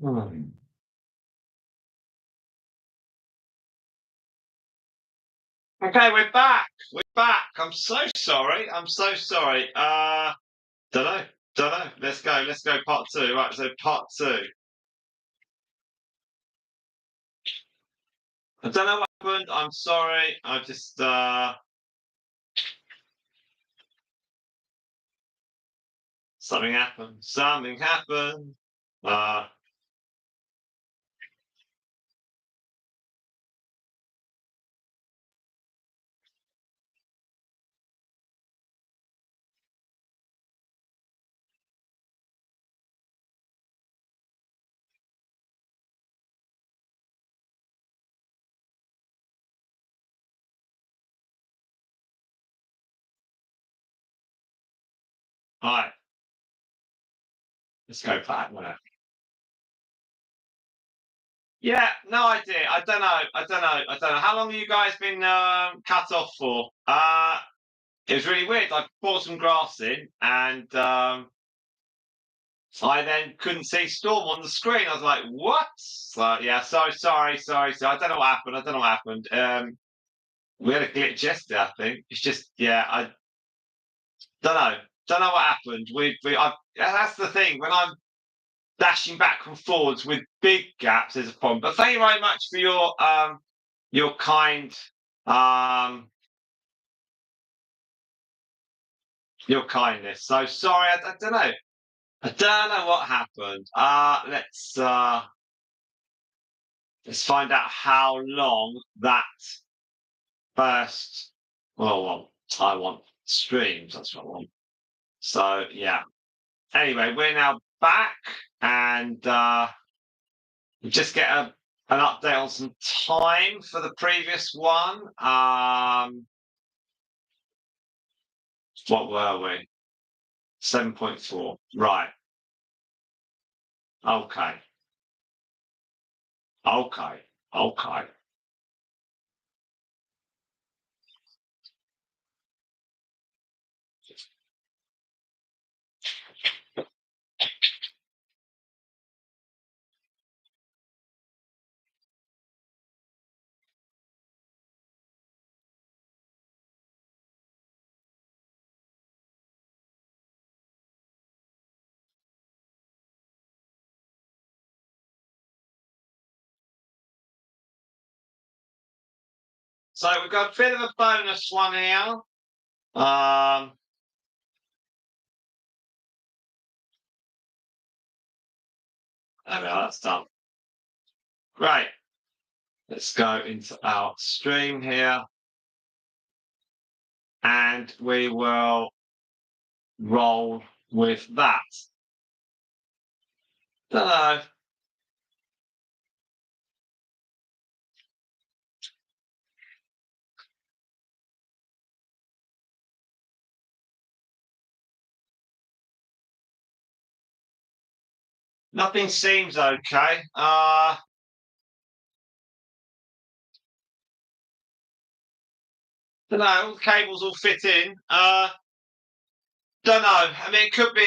Hmm. Okay, we're back. We're back. I'm so sorry. I'm so sorry. Don't know. Don't know. Let's go. Let's go. Part two. Right. So part two. I don't know what happened. I'm sorry. I just something happened. Something happened. Uh, all right. Let's go back. Whatever. Yeah. No idea. I don't know. I don't know. I don't know. How long have you guys been cut off for? It was really weird. I brought some grass in and. I then couldn't see Storm on the screen. I was like, "What?" So yeah, sorry. So I don't know what happened. I don't know what happened. We had a glitch yesterday. I think it's just yeah. I don't know. Don't know what happened. That's the thing when I'm dashing back and forwards with big gaps. There's a problem. But thank you very much for your kind um your kindness. So sorry. I don't know. I don't know what happened. Let's find out how long that first. Well, I want streams. That's what I want. So yeah. Anyway, we're now back, and we just get an update on some time for the previous one. What were we? 7.4. Right. Okay. Okay. Okay. So we've got a bit of a bonus one here. There we are. That's done. Great. Let's go into our stream here. And we will roll with that. Don't know. Nothing seems okay. Don't know. All the cables all fit in. Don't know. I mean, it could be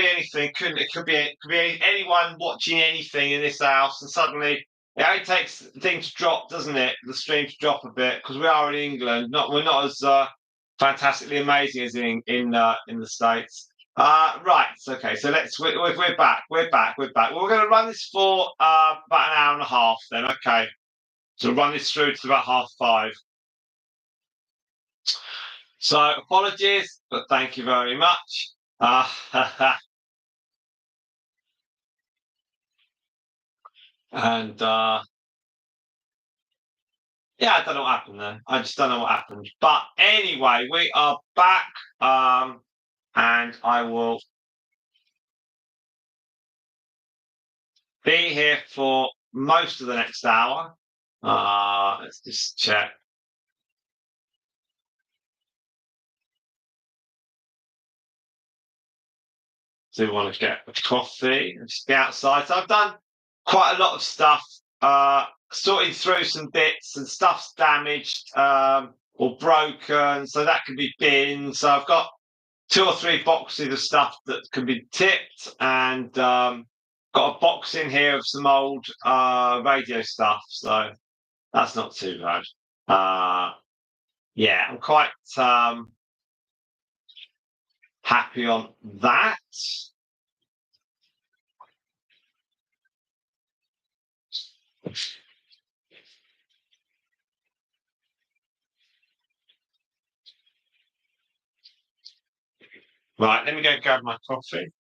anything. It could be anyone watching anything in this house, and suddenly it only takes the thing to drop, doesn't it? The stream to drop a bit because we are in England. We're not as fantastically amazing as in the States. Right. Okay. So we're back. We're back. We're back. We're going to run this for about an hour and a half. Then okay. So we'll run this through to about 5:30. So apologies, but thank you very much. And yeah, I don't know what happened there. I just don't know what happened. But anyway, we are back. And I will be here for most of the next hour. Let's just check. Do want to get a coffee and just be outside. So I've done quite a lot of stuff, sorting through some bits and stuff's damaged or broken, so that can be binned. So I've got 2 or 3 boxes of stuff that can be tipped and got a box in here of some old radio stuff, so that's not too bad. Yeah, I'm quite happy on that. Right, let me go grab my coffee.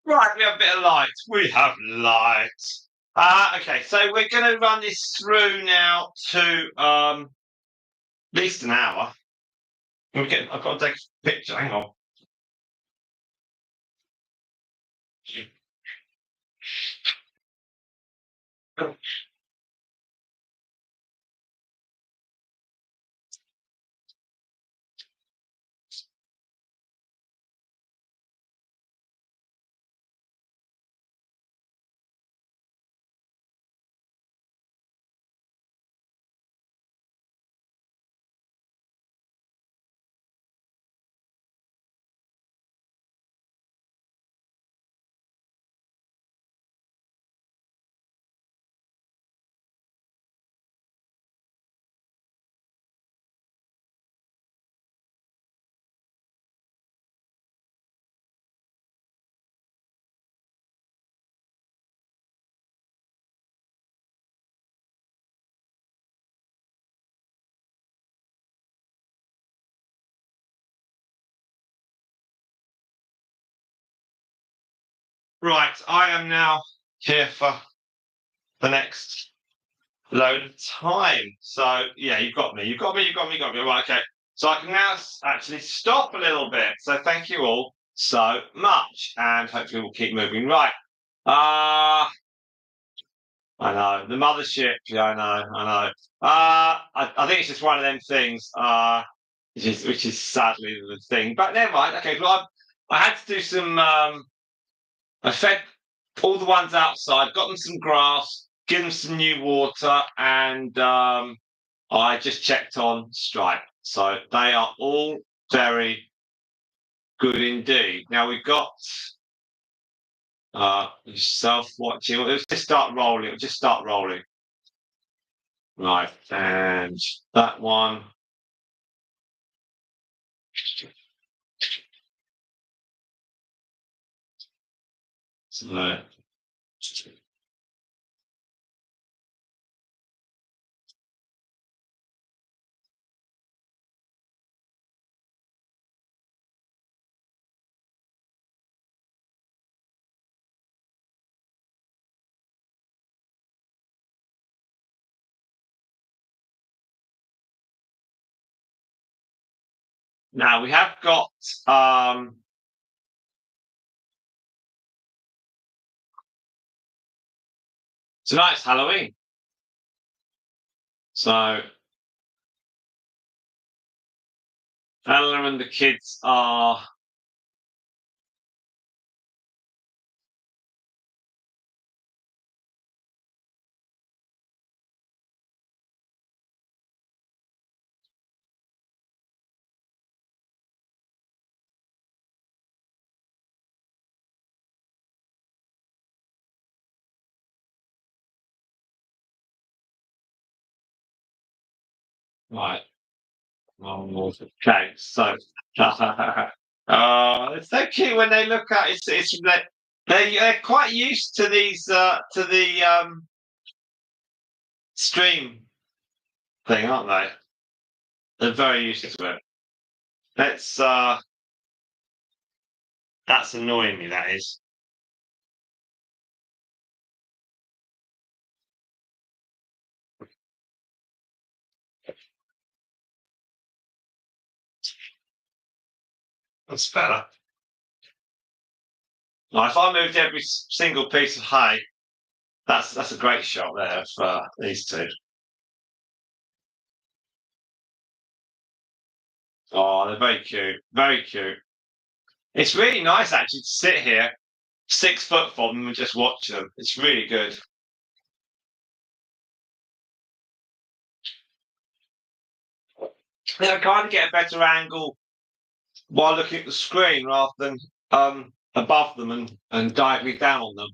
Right, we have a bit of light. We have light. Okay, so we're going to run this through now to at least an hour. I've got to take a picture. Hang on. Right, I am now here for the next load of time. So yeah, you've got me. You've got me. You've got me. You've got me. Right, okay. So I can now actually stop a little bit. So thank you all so much, and hopefully we'll keep moving. Right. I know the mothership. Yeah, I know. I know. I think it's just one of them things. Which is sadly the thing. But never mind. Okay, well, I had to do some. I fed all the ones outside, got them some grass, give them some new water, and I just checked on Stripe. So they are all very good indeed. Now we've got self-watching. Let's just start rolling. It'll just start rolling. Right, and that one. So now we have got tonight's Halloween. So Ella and the kids are right. Okay, so it's so cute when they look at it. They're quite used to these to the stream thing, aren't they? They're very used to it. Let's that's annoying me, that is. That's better. Now, if I moved every single piece of hay, that's a great shot there for these two. Oh, they're very cute. Very cute. It's really nice actually to sit here 6 foot from them and just watch them. It's really good. I kind of get a better angle while looking at the screen rather than above them and diagonally down on them.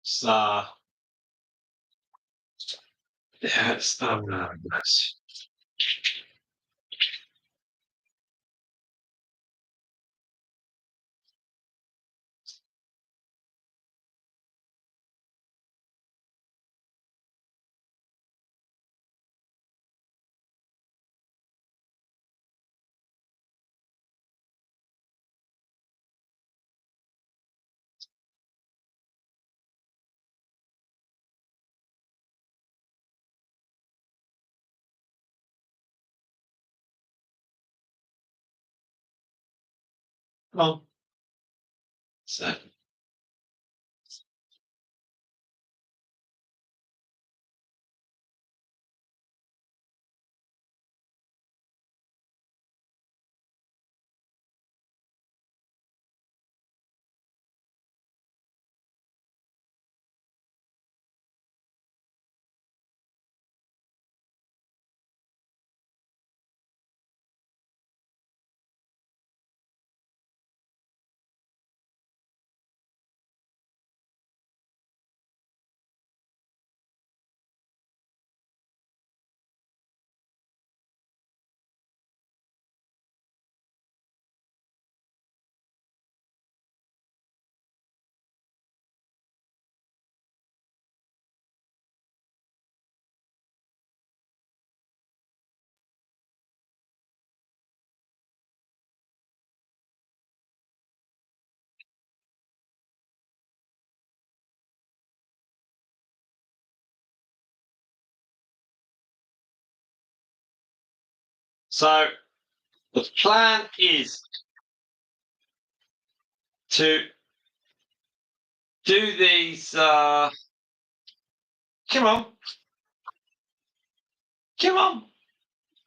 So yeah, it's nice. Well, so So the plan is to do these. Come on, come on.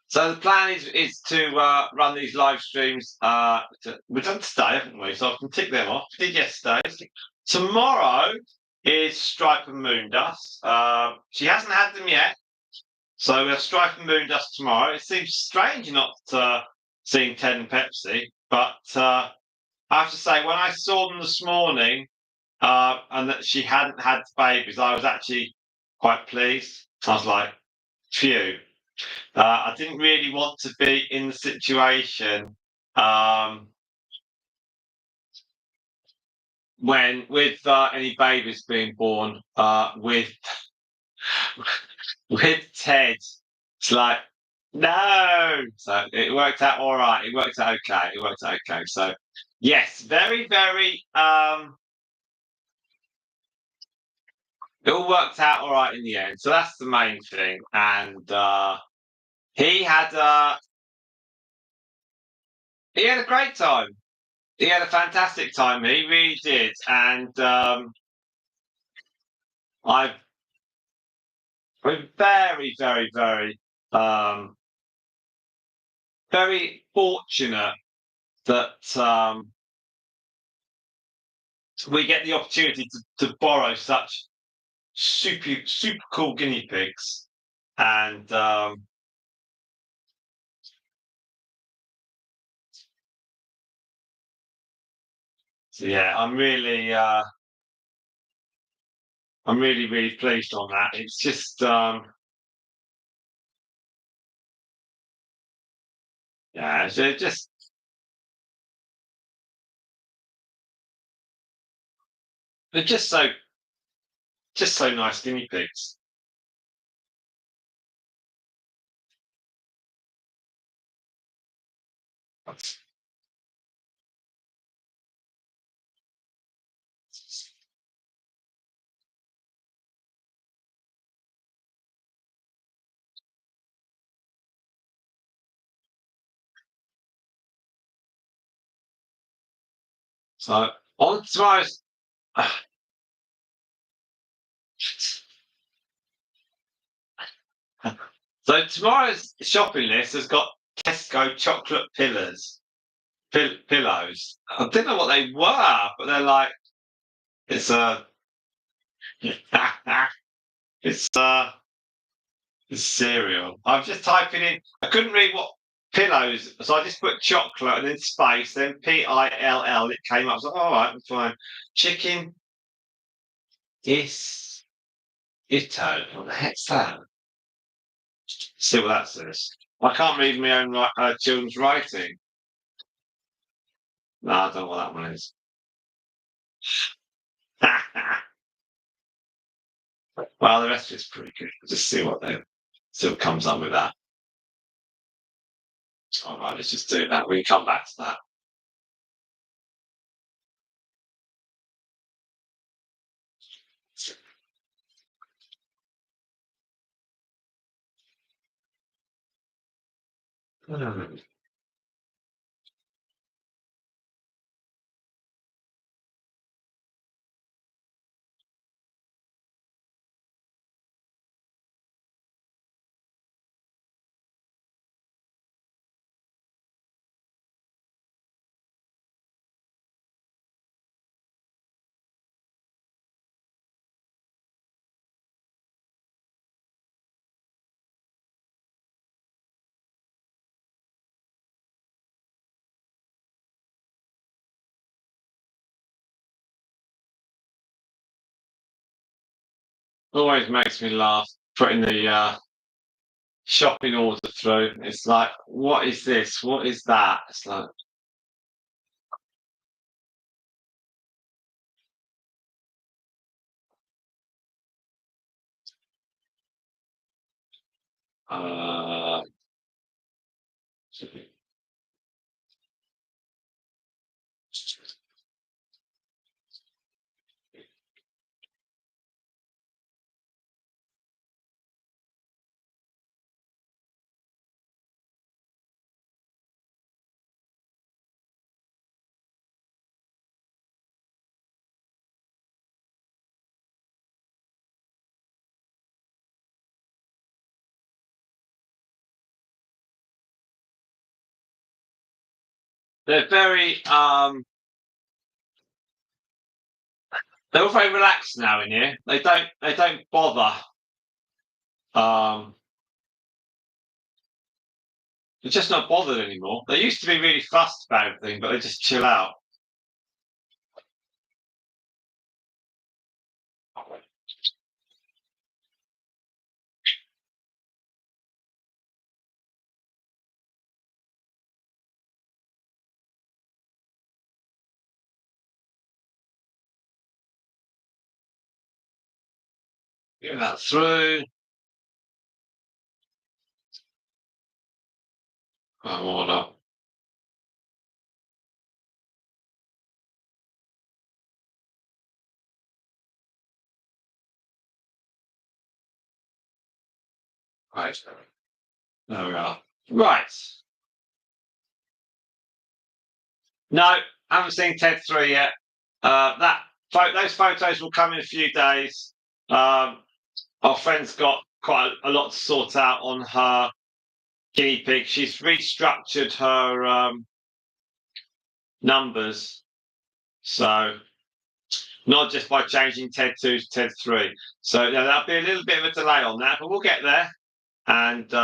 So the plan is to run these live streams. We've done today, haven't we? So I can tick them off. Did yesterday. Tomorrow is Stripe and Moondust. She hasn't had them yet, so we have Stripe and Moondust tomorrow. It seems strange not seeing Ted and Pepsi, but I have to say when I saw them this morning and that she hadn't had babies, I was actually quite pleased. I was like, phew. I didn't really want to be in the situation when with any babies being born with with Ted. It's like no. So it worked out all right. It worked out okay. It worked out okay. So yes, very very. It all worked out all right in the end. So that's the main thing. And he had uh, he had a great time. He had a fantastic time. He really did. And I've been very, very, very, um, very fortunate that we get the opportunity to borrow such super cool guinea pigs. And so yeah, I'm really, really pleased on that. It's just, yeah, they're just so nice guinea pigs. So on tomorrow's, so tomorrow's shopping list has got Tesco chocolate pillows. I didn't know what they were, but they're like it's a it's it's cereal. I'm just typing in. I couldn't read what pillows, so I just put chocolate and then space, then PILL. It came up. I was like, all right, I'm fine. Chicken is Ito. What the heck's that? See what that says. I can't read my own children's writing. No, I don't know what that one is. Well, the rest of it's pretty good. We'll just see what comes up with that. All right, let's just do that. We can come back to that. Always makes me laugh putting the shopping order through. It's like, what is this? What is that? It's like, uh, they're very they're all very relaxed now in here. They don't bother. They're just not bothered anymore. They used to be really fussed about everything, but they just chill out. Get that through. Oh, order. Right. There we are. Right. No, haven't seen Ted 3 yet. Those photos will come in a few days. Our friend's got quite a lot to sort out on her guinea pig. She's restructured her numbers, so not just by changing Ted 2 to Ted 3. So yeah, there'll be a little bit of a delay on that, but we'll get there. And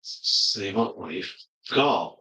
see what we've got.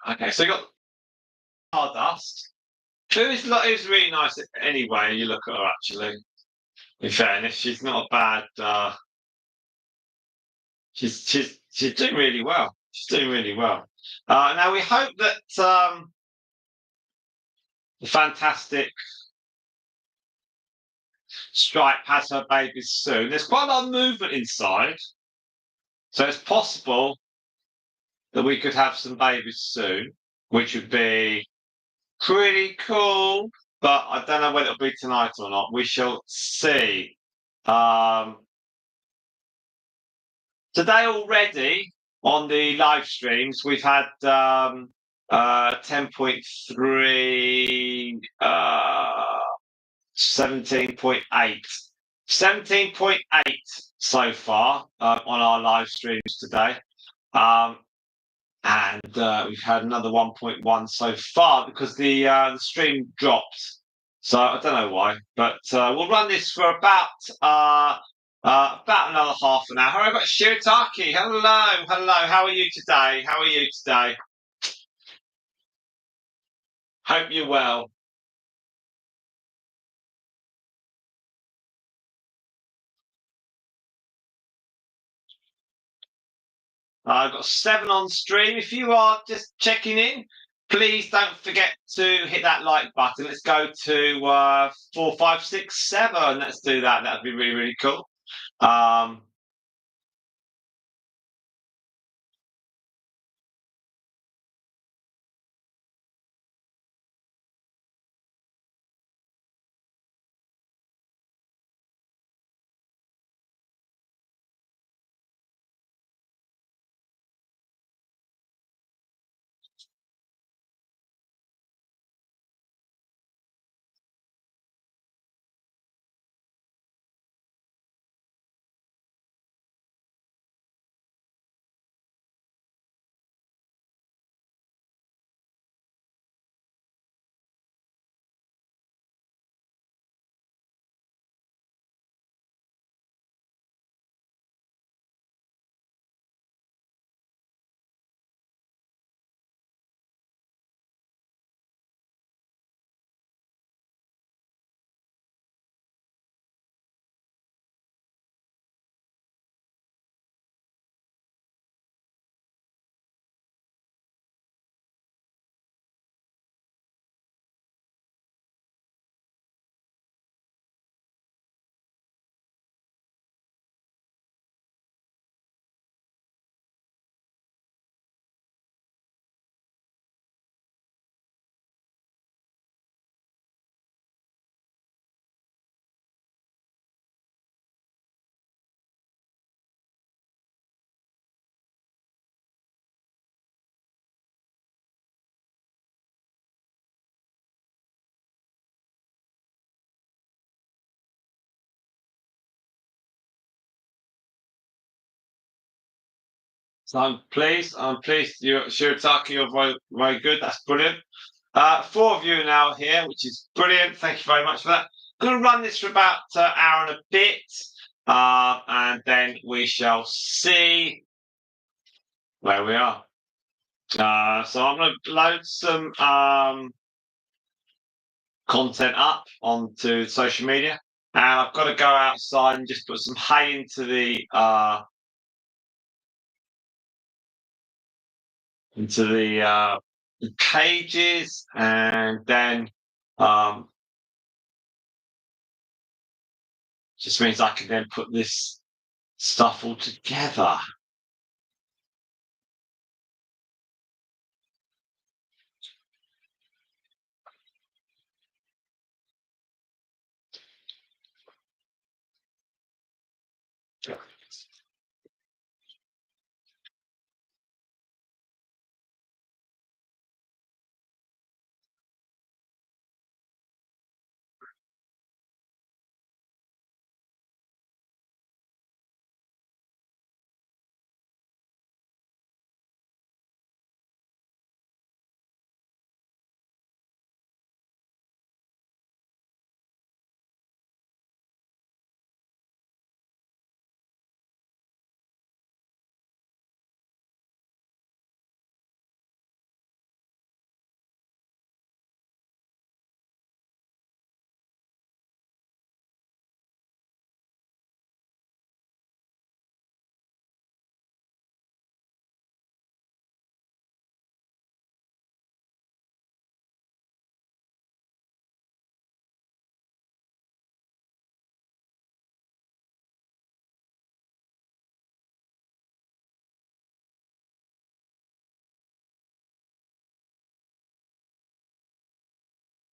Okay, so you got Stardust. Who's really nice anyway. You look at her actually. In fairness, she's not a bad. She's doing really well. She's doing really well. Now we hope that the fantastic Stripe has her babies soon. There's quite a lot of movement inside, so it's possible that we could have some babies soon, which would be pretty cool. But I don't know whether it'll be tonight or not. We shall see. Um, Today already on the live streams, we've had 10.3, 17.8. 17.8 so far on our live streams today. And we've had another 1.1 so far because the stream dropped. So I don't know why, but we'll run this for about another half an hour. How about Shirataki? Hello. How are you today? Hope you're well. I've got 7 on stream. If you are just checking in, please don't forget to hit that like button. Let's go to 4, 5, 6, 7. Let's do that. That'd be really, really cool. So I'm pleased. I'm pleased. Shirataki, you're very, very good. That's brilliant. 4 of you are now here, which is brilliant. Thank you very much for that. I'm going to run this for about an hour and a bit, and then we shall see where we are. So I'm going to load some content up onto social media, and I've got to go outside and just put some hay into the cages, and then just means I can then put this stuff all together.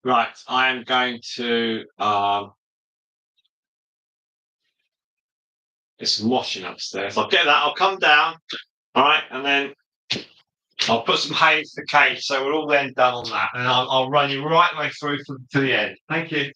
Right, I am going to get some washing upstairs. I'll get that. I'll come down. All right, and then I'll put some hay into the cage, so we're all then done on that, and I'll run you right way through to the end. Thank you.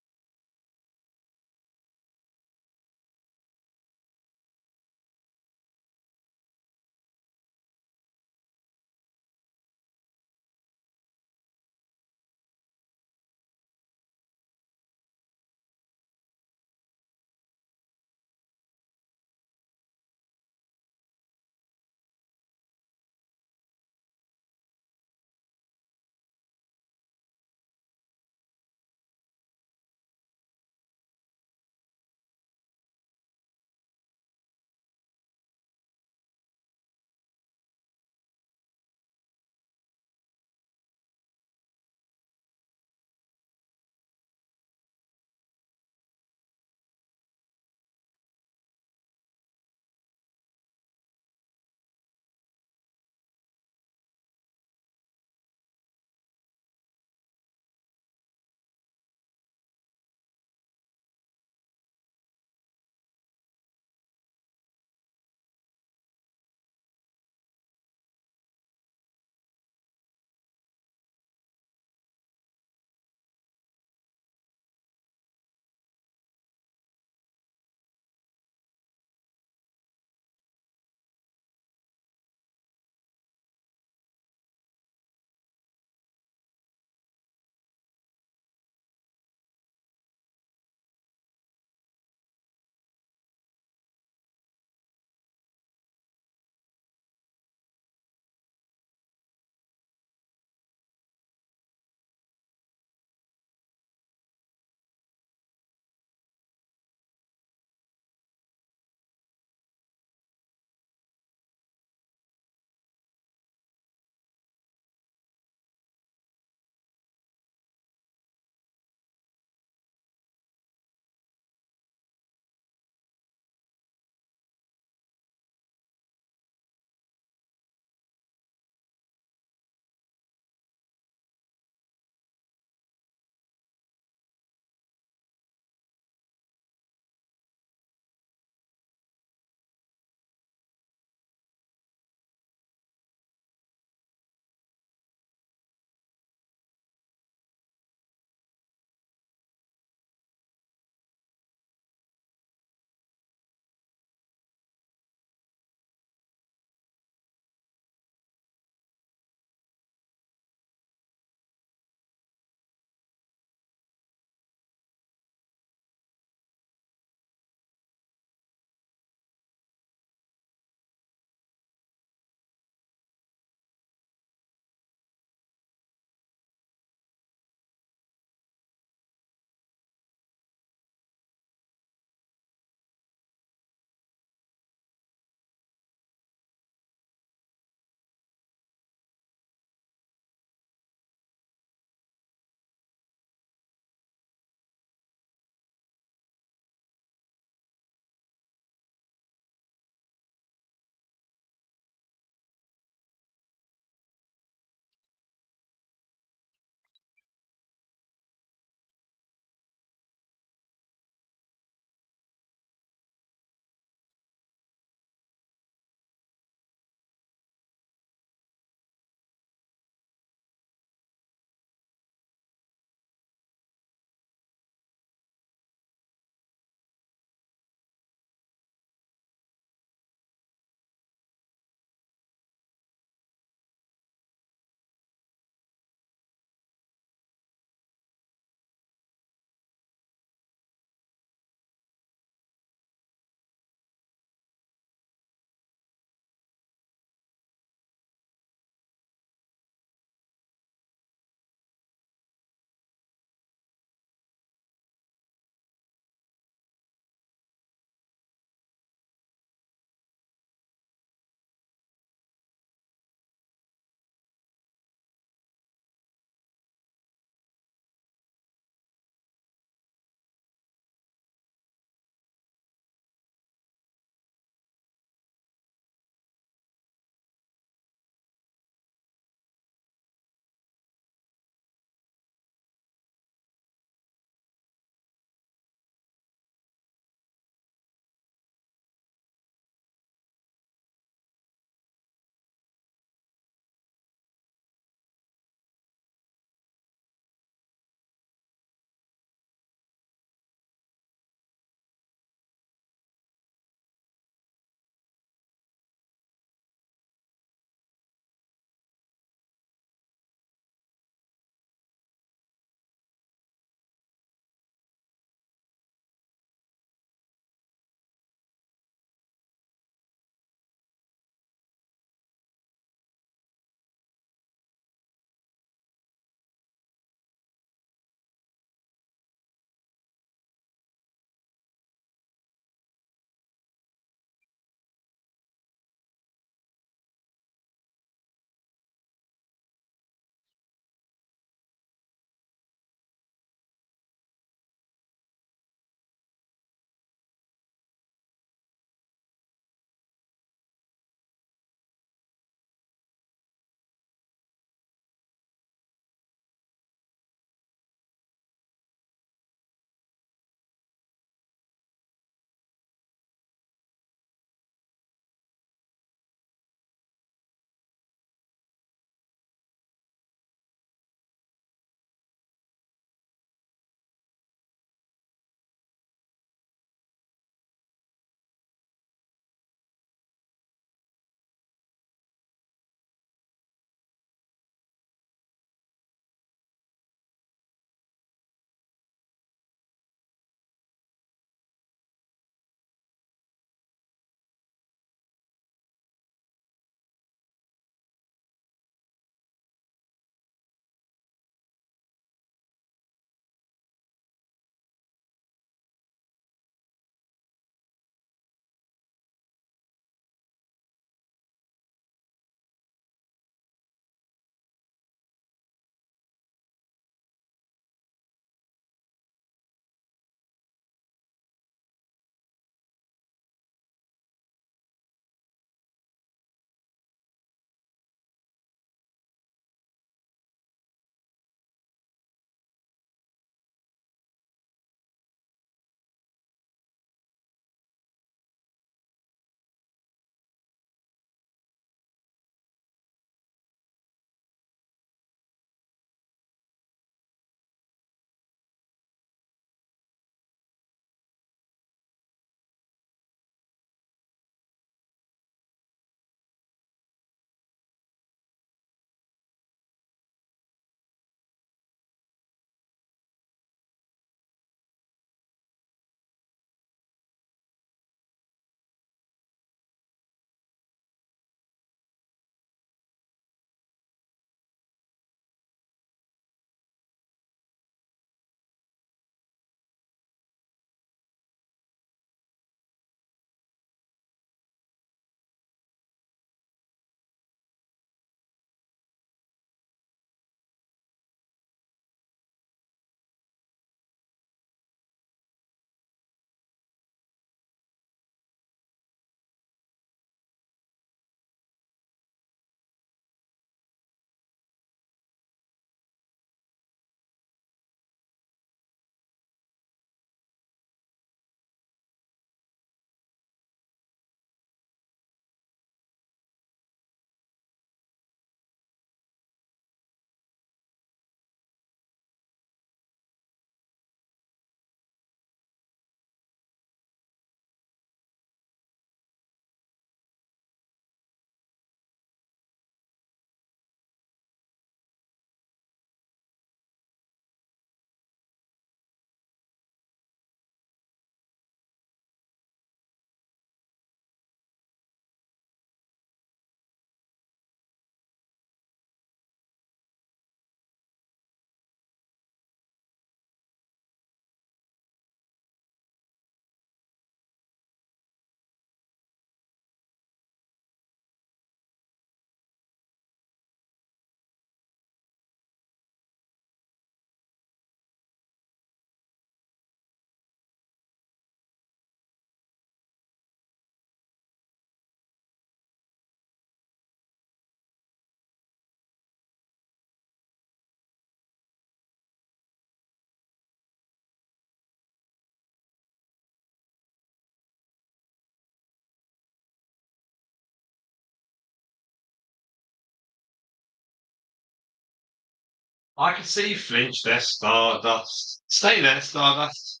I can see you flinch there, Stardust. Stay there, Stardust.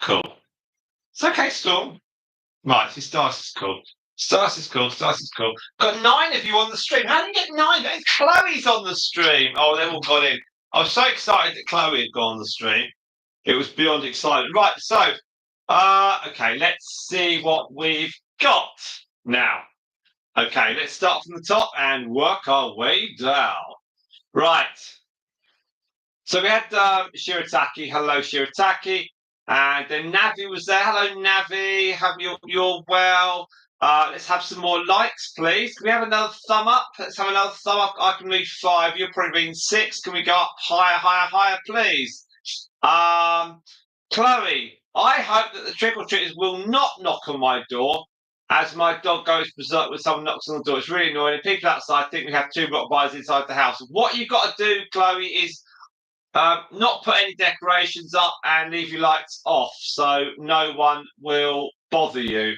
Cool. It's okay, Storm. Right, see, Stardust is cool. Stardust is cool. Stardust is cool. Got 9 of you on the stream. How did you get 9? Chloe's on the stream. Oh, they've all got in. I was so excited that Chloe had gone on the stream. It was beyond exciting. Right, so, okay, let's see what we've got now. Okay, let's start from the top and work our way down. Right. So we had Shirataki. Hello, Shirataki. And then Navi was there. Hello, Navi. You're well. Let's have some more likes, please. Can we have another thumb up? Let's have another thumb up. I can read 5. You're probably reading 6. Can we go up higher, higher, higher, please? Chloe, I hope that the trick-or-treaters will not knock on my door as my dog goes berserk when someone knocks on the door. It's really annoying. People outside think we have 2 Rottweilers inside the house. What you've got to do, Chloe, is not put any decorations up and leave your lights off so no one will bother you.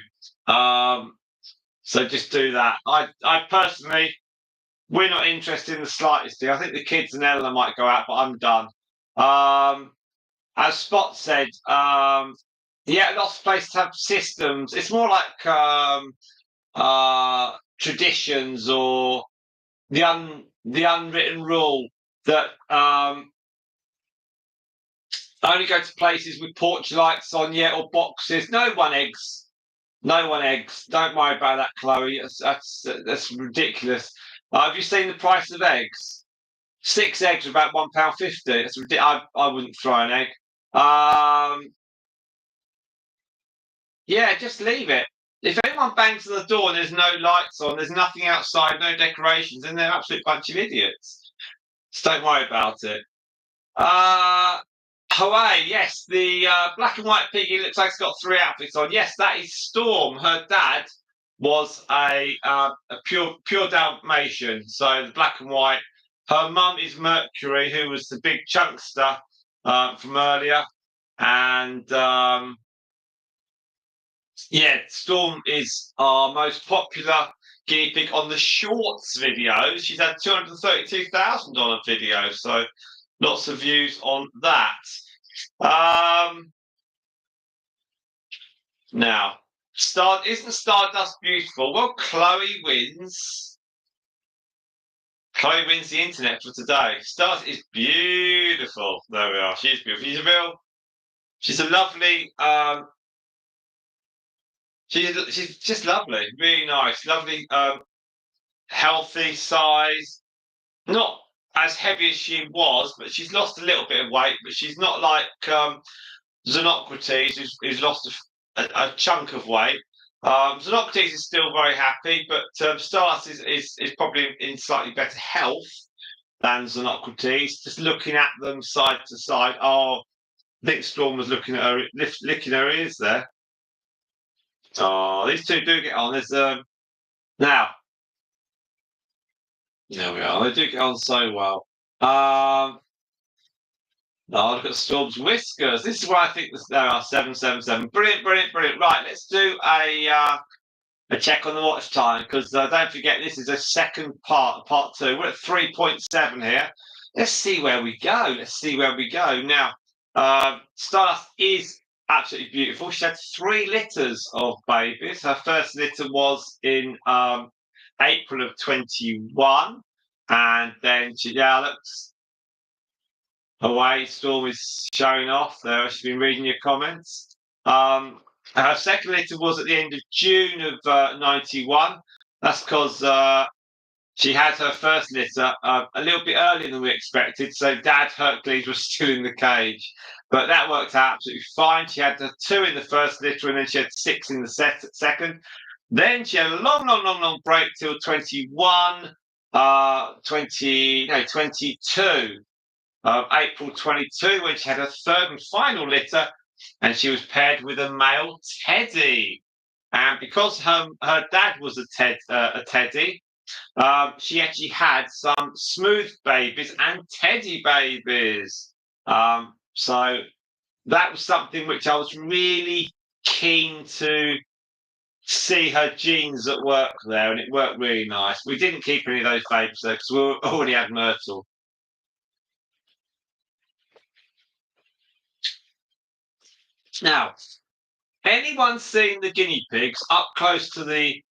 So just do that. I personally, we're not interested in the slightest thing. I think the kids and Ella might go out, but I'm done. As Spot said, yeah, lots of places have systems. It's more like traditions or the unwritten rule that only go to places with porch lights on yet or boxes. No one eggs. No one eggs. Don't worry about that, Chloe. That's ridiculous. Have you seen the price of eggs? 6 eggs are about £1.50. That's ridiculous. I wouldn't throw an egg. Yeah, just leave it. If anyone bangs on the door and there's no lights on, there's nothing outside, no decorations, then they're an absolute bunch of idiots. Just don't worry about it. Hawaii, yes, the black and white piggy looks like it's got 3 outfits on. Yes, that is Storm. Her dad was a pure Dalmatian, so the black and white. Her mum is Mercury, who was the big chunkster from earlier, and yeah, Storm is our most popular guinea pig on the shorts videos. She's had 232,000 on a video, so lots of views on that. Now, isn't Stardust beautiful? Well, Chloe wins. Chloe wins the internet for today. Stardust is beautiful. There we are. She's beautiful. She's a lovely. She's just lovely. Really nice. Lovely. Healthy size. Not as heavy as she was, but she's lost a little bit of weight. But she's not like Xenocrates, who's lost a chunk of weight. Xenocrates is still very happy, but Stardust is probably in slightly better health than Xenocrates. Just looking at them side to side. Oh, I think Storm was looking at her, licking her ears there. Oh, these two do get on. There's now. There we are. They do get on so well. Oh, look at Storm's whiskers. This is where I think there are 777. Brilliant, brilliant, brilliant. Right, let's do a check on the watch time because don't forget this is a second part 2. We're at 3.7 here. Let's see where we go. Let's see where we go now. Stardust is absolutely beautiful. She had 3 litters of babies. Her first litter was in April of 21, and then she looks. Away, Storm is showing off there. She's been reading your comments. Her second litter was at the end of June of 91. That's because she had her first litter a little bit earlier than we expected. So Dad Hercules was still in the cage. But that worked out absolutely fine. She had 2 in the first litter and then she had 6 in the second. Then she had a long break till 22. April 22, when she had her 3rd and final litter, and she was paired with a male teddy. And because her dad was a teddy, she actually had some smooth babies and teddy babies. So that was something which I was really keen to see her genes at work there, and it worked really nice. We didn't keep any of those babies though because we already had Myrtle. Now, anyone seeing the guinea pigs up close to the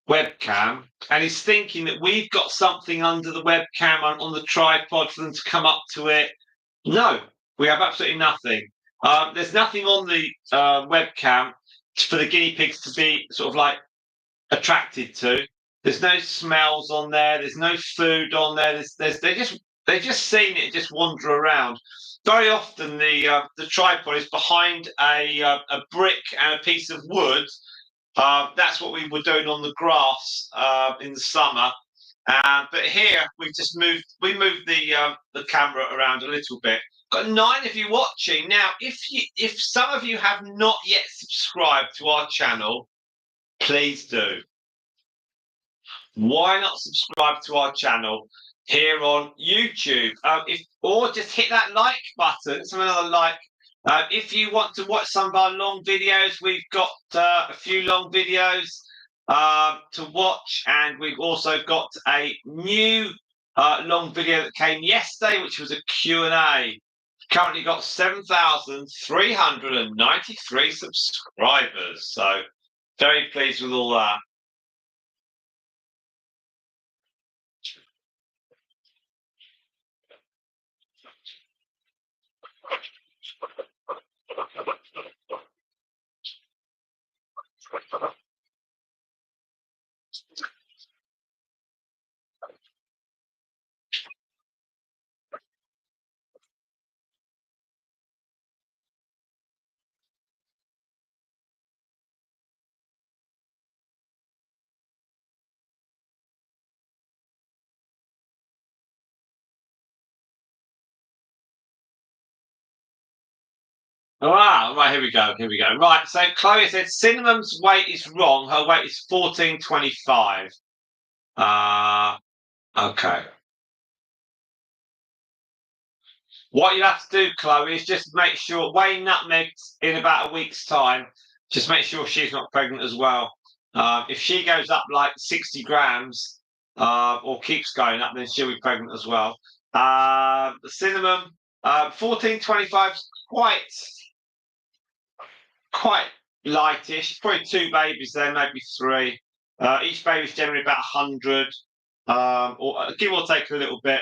webcam and is thinking that we've got something under the webcam on the tripod for them to come up to it? No, we have absolutely nothing. There's nothing on the webcam for the guinea pigs to be sort of like attracted to. There's no smells on there. There's no food on there. They're just seeing it just wander around. Very often the tripod is behind a brick and a piece of wood. That's what we were doing on the grass in the summer. But here we moved the camera around a little bit. Got 9 of you watching now. If some of you have not yet subscribed to our channel, please do. Why not subscribe to our channel here on YouTube? Or just hit that like button, some another like. If you want to watch some of our long videos, we've got a few long videos to watch, and we've also got a new long video that came yesterday, which was a Q&A. Currently got 7,393 subscribers, so very pleased with all that. Ah, right, here we go. Here we go. Right, so Chloe said Cinnamon's weight is wrong. Her weight is 1425. Okay. What you have to do, Chloe, is just make sure weigh nutmegs in about a week's time. Just make sure she's not pregnant as well. If she goes up like 60 grams or keeps going up, then she'll be pregnant as well. The cinnamon, 1425 is quite lightish. Probably 2 babies there, maybe 3. Each baby's generally about 100, or give or take a little bit.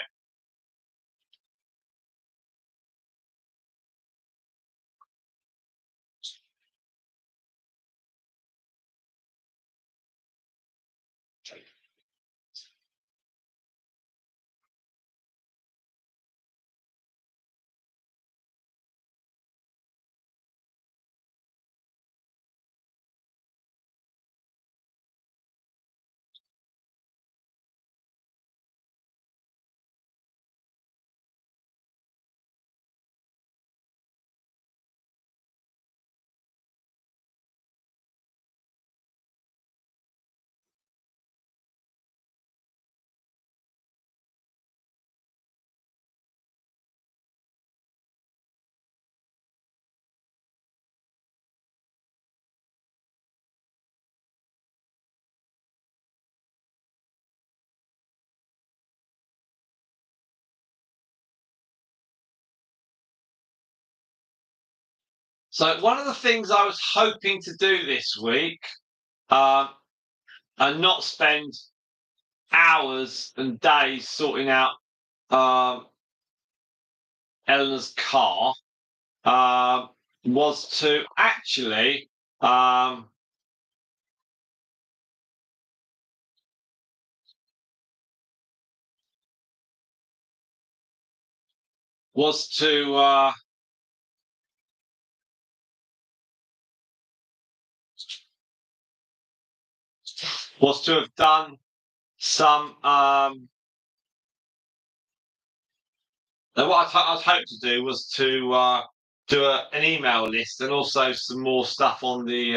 So one of the things I was hoping to do this week, and not spend hours and days sorting out Eleanor's car, was to actually was to was to have done some what I'd hoped to do was to do an email list and also some more stuff on the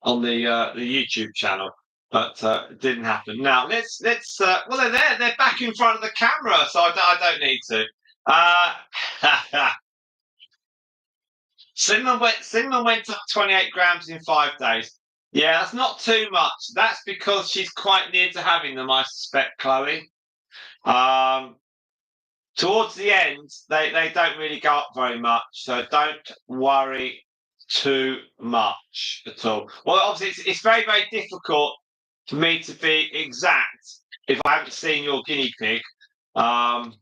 YouTube channel, but it didn't happen. Now let's well they're back in front of the camera, so I don't need to. Cinnamon went up 28 grams in 5 days. Yeah, that's not too much. That's because she's quite near to having them, I suspect, Chloe. Um, towards the end, they don't really go up very much, so don't worry too much at all. Well, obviously, it's very, very difficult for me to be exact if I haven't seen your guinea pig. Um,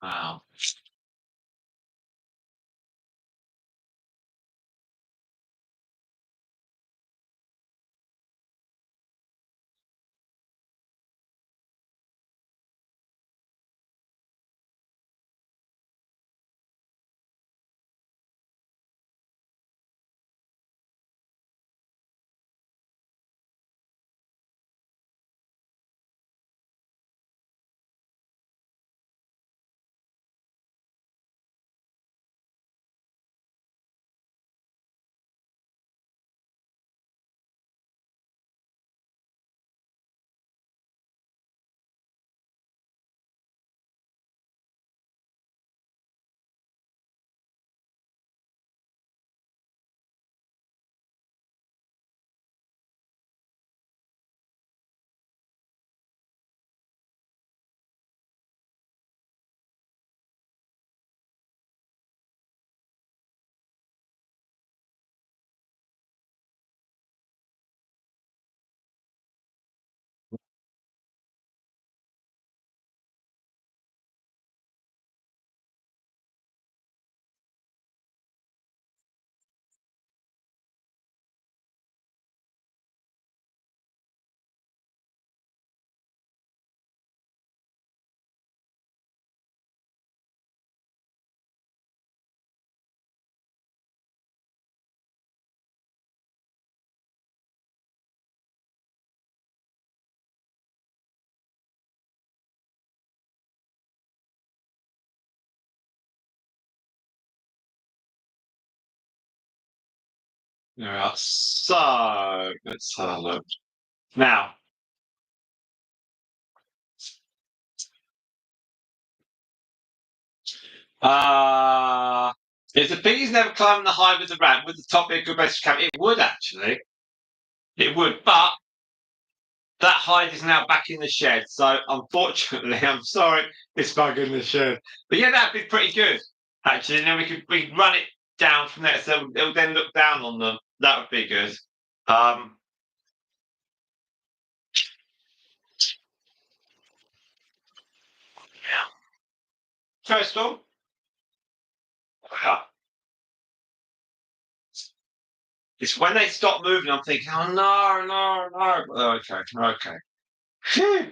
wow. All right, so let's have a look. Now, uh, if the piggies never climbed the high with the rat, would the top be a good base to camp? It would actually. It would, but that hide is now back in the shed. So unfortunately, I'm sorry, it's back in the shed. But yeah, that'd be pretty good actually. And then we could run it down from there, so it'll then look down on them. That would be good. Um, First of all, it's when they stop moving. I'm thinking, oh no, no, no. Okay, okay. Phew.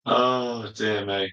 Oh dear me.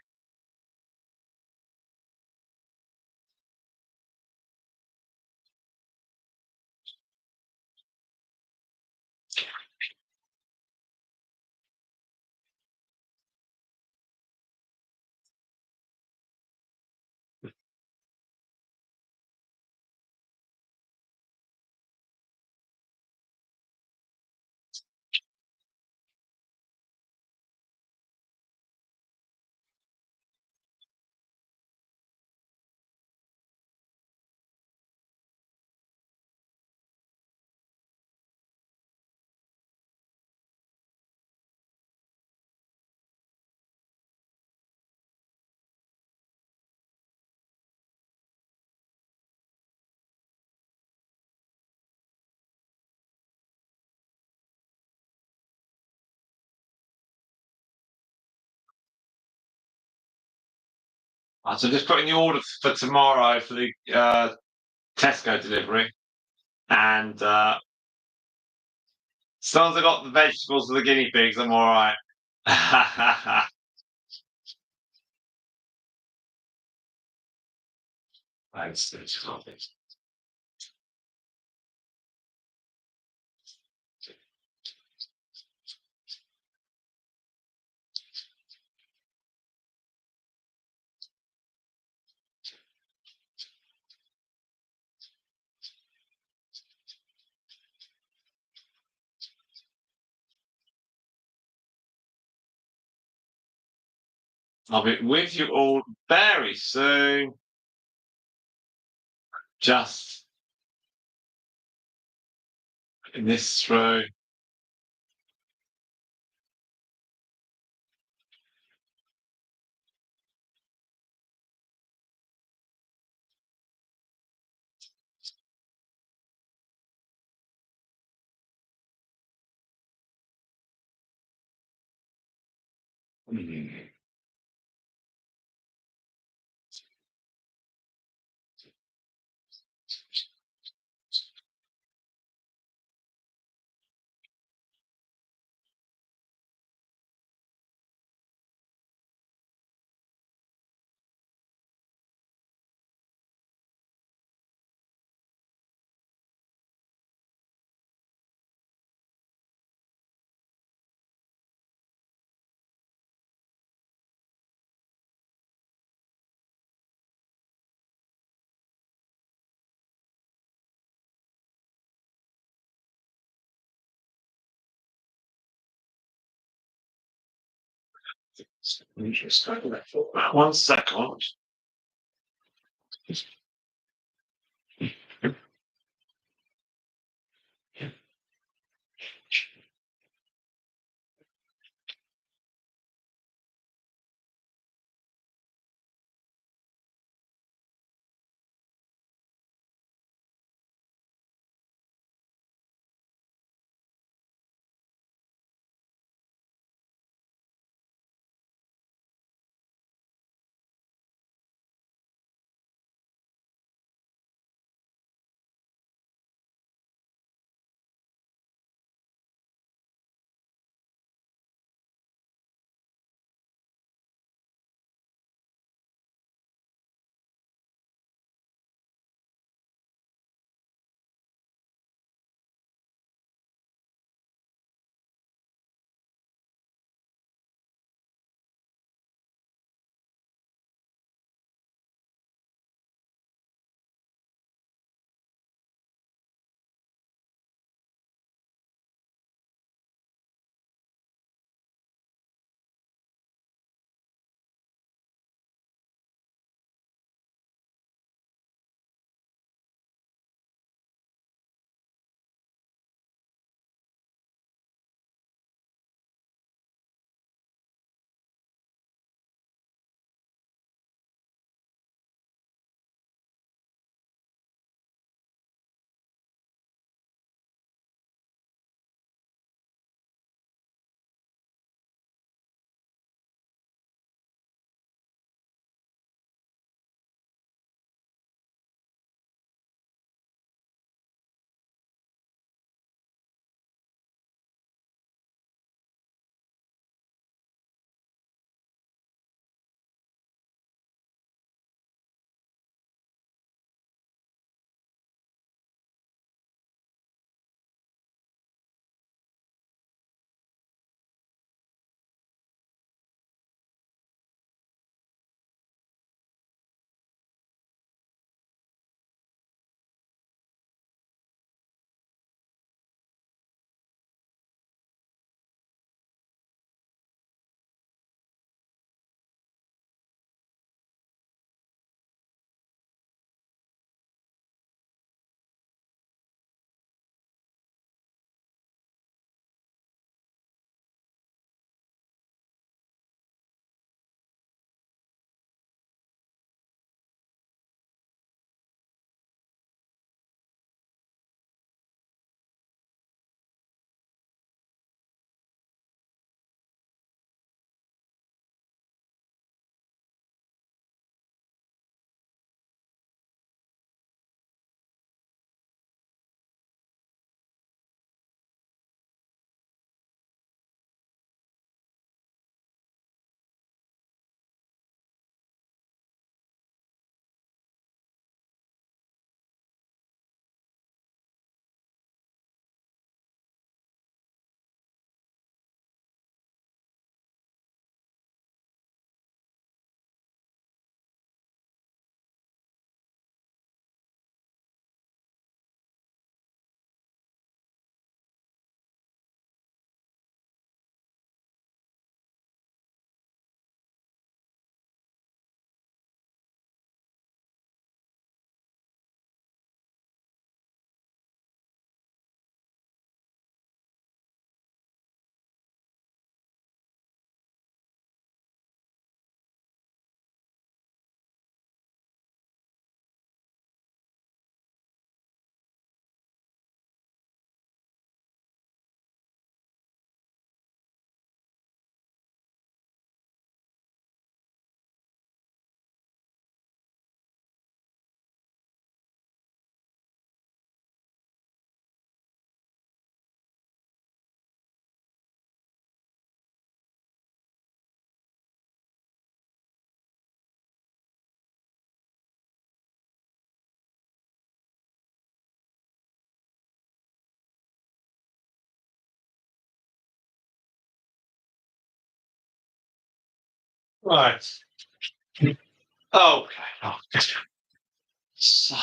So just putting the order for tomorrow for the Tesco delivery, and As long as I got the vegetables and the guinea pigs, I'm all right. Thanks. I'll be with you all very soon. Just in this throw. Mm. One second. Right. Okay. Oh, so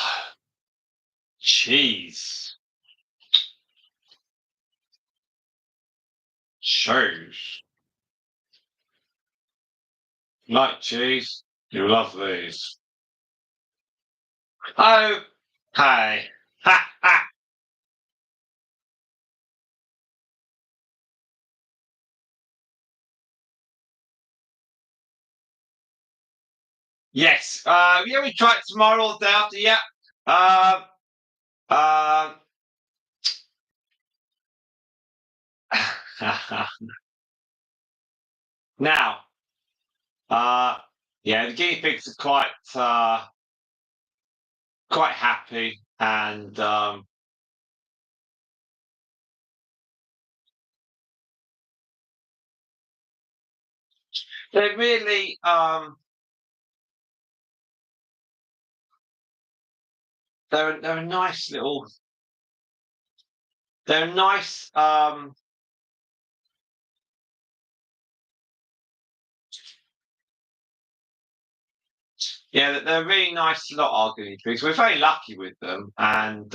cheese. Cheese. Like cheese? You love these. Oh, hey. Ha, ha. Yes. Yeah, we try it tomorrow or the day after. Yeah. Um. Um. Now, uh, yeah, the guinea pigs are quite happy, and they're really they're a nice little they're a nice yeah, they're a really nice lot, our guinea pigs. We're very lucky with them, and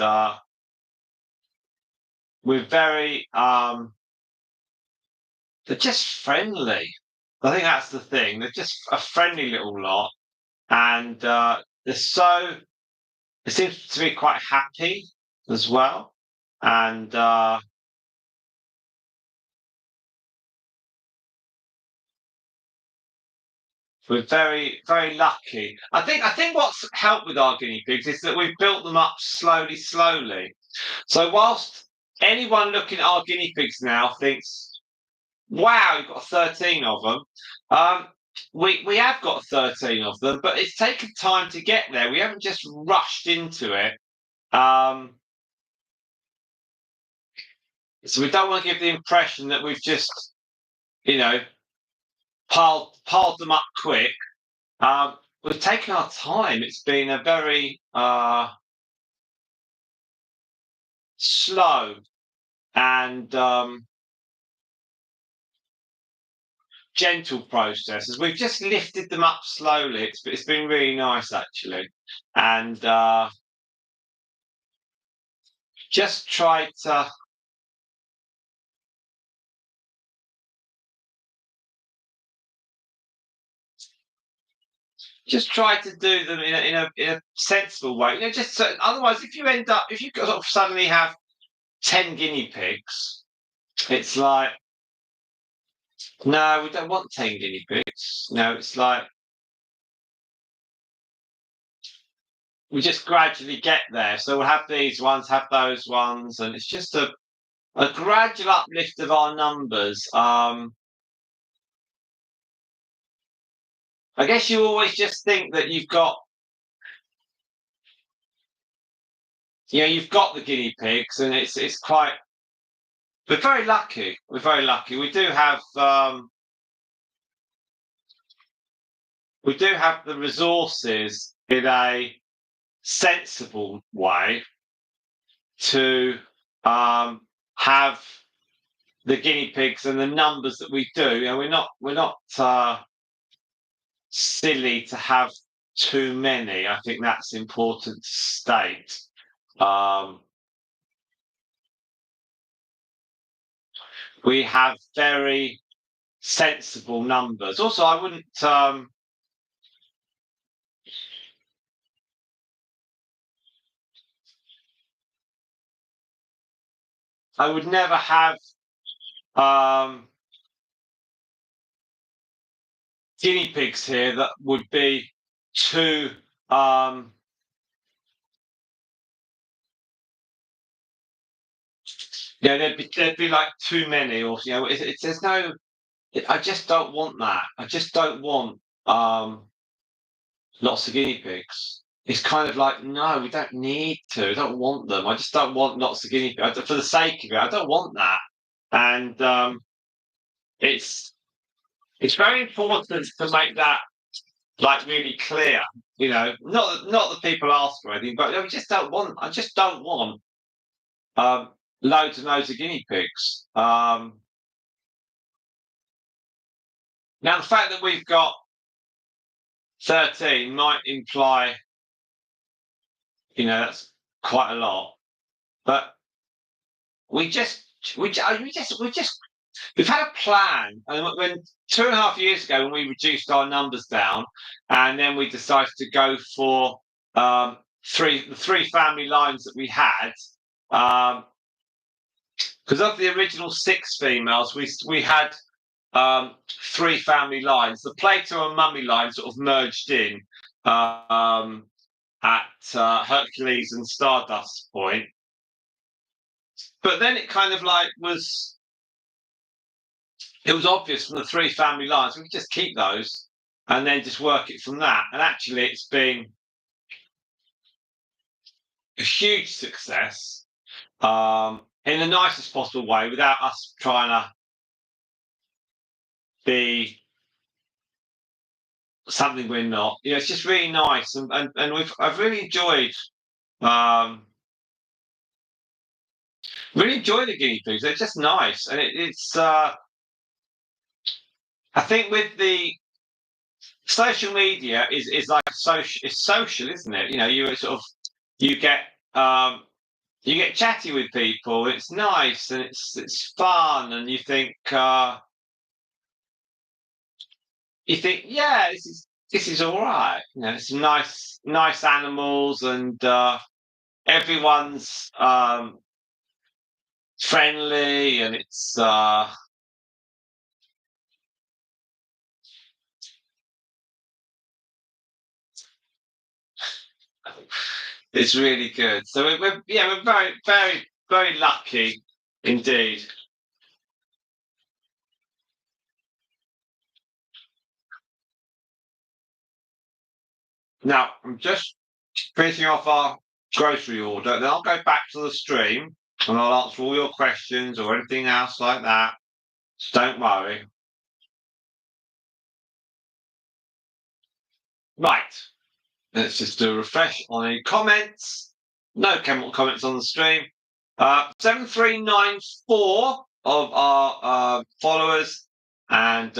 we're very they're just friendly. I think that's the thing. They're just a friendly little lot, and they're so they seem to be quite happy as well, and we're very lucky. I think what's helped with our guinea pigs is that we've built them up slowly, slowly. So whilst anyone looking at our guinea pigs now thinks, "Wow, you've got 13 of them," um, we have got 13 of them, but it's taken time to get there. We haven't just rushed into it. Um, so we don't want to give the impression that we've just, you know, piled them up quick. We've taken our time. It's been a very slow and gentle process as we've just lifted them up slowly. It's been really nice actually, and just tried to do them in a sensible way. You know, just so, otherwise, if you sort of suddenly have 10 guinea pigs, it's like no, we don't want 10 guinea pigs. No, it's like we just gradually get there. So we'll have these ones, have those ones, and it's just a gradual uplift of our numbers. I guess you always just think that you've got the guinea pigs, and it's quite. We're very lucky. We're very lucky. We do have the resources in a sensible way to have the guinea pigs and the numbers that we do. You know, we're not silly to have too many. I think that's important to state. Um, we have very sensible numbers. Also, I would never have um, guinea pigs here that would be too. Um, there'd be like too many, or there's no. I just don't want that. I just don't want lots of guinea pigs. It's kind of like, no, we don't need to. I don't want them. I just don't want lots of guinea pigs for the sake of it. I don't want that. And it's it's very important to make that like really clear. You know, not that people ask for anything, but we just don't want. I just don't want um, loads and loads of guinea pigs. Now the fact that we've got 13 might imply, that's quite a lot. But we just, we, ju- we just, we've had a plan. And when 2.5 years ago, when we reduced our numbers down, and then we decided to go for the three family lines that we had, because of the original 6 females, we had three family lines. The Plato and Mummy line sort of merged in at Hercules and Stardust point. But then it kind of like it was obvious from the three family lines, we could just keep those and then just work it from that. And actually, it's been a huge success in the nicest possible way without us trying to be something we're not. It's just really nice. And I've really enjoyed. Really enjoy the guinea pigs. They're just nice, and it's. I think with the social media is like it's social, isn't it? You sort of you get you get chatty with people. It's nice and it's fun, and you think yeah, this is all right. It's nice animals, and everyone's friendly, and it's really good. So we're very, very, very lucky indeed. Now I'm just finishing off our grocery order, then I'll go back to the stream and I'll answer all your questions or anything else like that. So don't worry. Right. Let's just do a refresh on any comments. No chemical comments on the stream. 7394 of our followers, and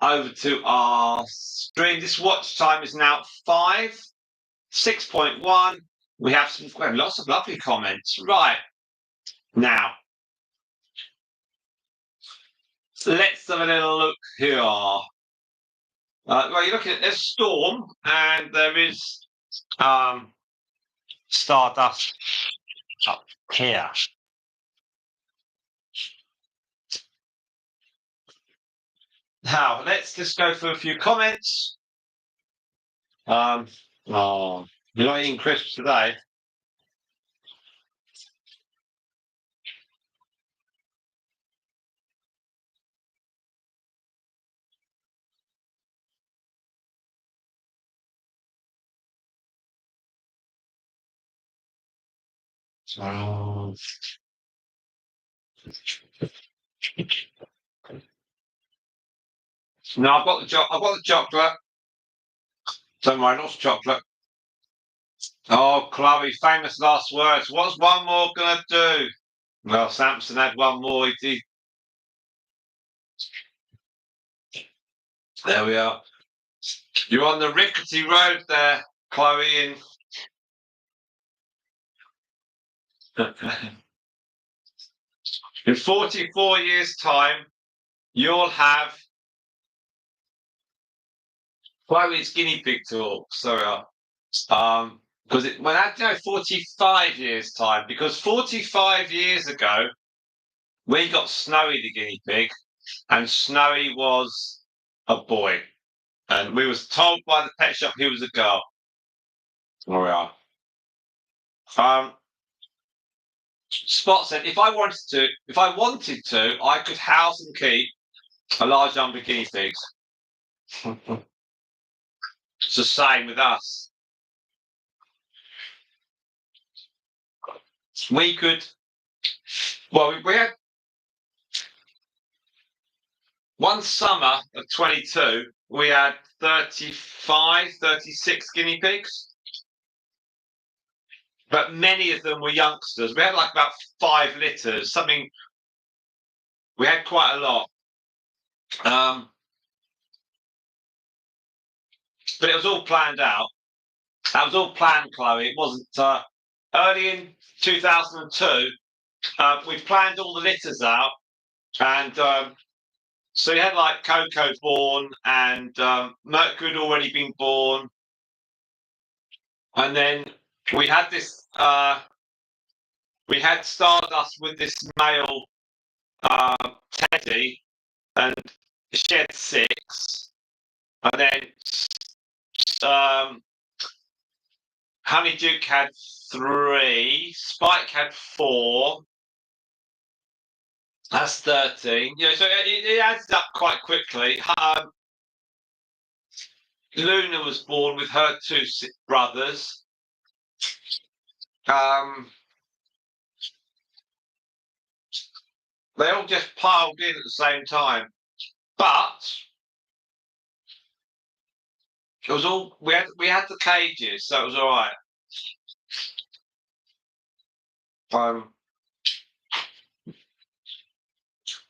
over to our stream. This watch time is now 6.1. We have lots of lovely comments. Right. Now, let's have a little look here. Well, you're looking at there's Storm, and there is Stardust up here. Now, let's just go through a few comments. Oh, you're not eating crisps today. Oh. No, I've got the chocolate. Don't worry, lots of chocolate. Oh, Chloe, famous last words. What's one more gonna do? Well, Samson had one more. There we are. You're on the rickety road there, Chloe. In 44 years' time, you'll have Chloe's Guinea Pig Talks. Sorry, because when I 45 years' time, because 45 years ago we got Snowy the guinea pig, and Snowy was a boy, and we was told by the pet shop he was a girl. There we are. Spot said, if I wanted to, I could house and keep a large number of guinea pigs. It's the same with us. We could. Well, we had one summer of 22. We had 35, 36 guinea pigs, but many of them were youngsters. We had like about 5 litters, something. We had quite a lot. but it was all planned out. That was all planned, Chloe. It wasn't early in 2002. We planned all the litters out, and so we had like Coco born, and Mercury had already been born, and then we had this. We had Stardust with this male Teddy, and she had 6, and then Honeyduke had 3, Spike had 4. That's 13. Yeah, so it adds up quite quickly. Luna was born with her 2 brothers. They all just piled in at the same time, but it was all we had the cages, so it was all right.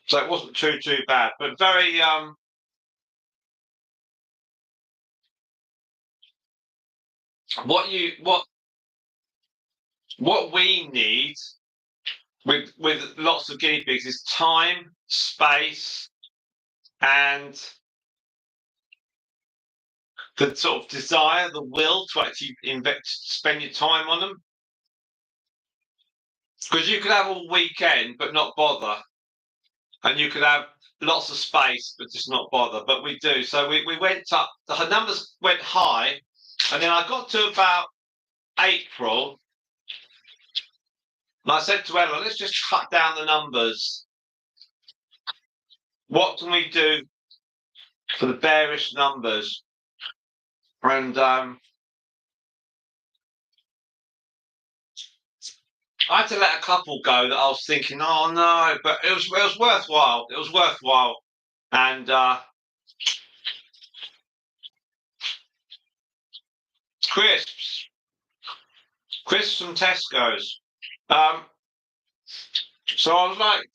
So it wasn't too bad, but very what we need with lots of guinea pigs is time, space, and the sort of desire, the will to actually spend your time on them. Because you could have all weekend but not bother, and you could have lots of space but just not bother. But we do. So we went up. The numbers went high, and then I got to about April, and I said to Ella, "Let's just cut down the numbers. What can we do for the barest numbers?" And I had to let a couple go that I was thinking, oh no, but it was worthwhile. It was worthwhile, and crisps from Tesco's. So I was like,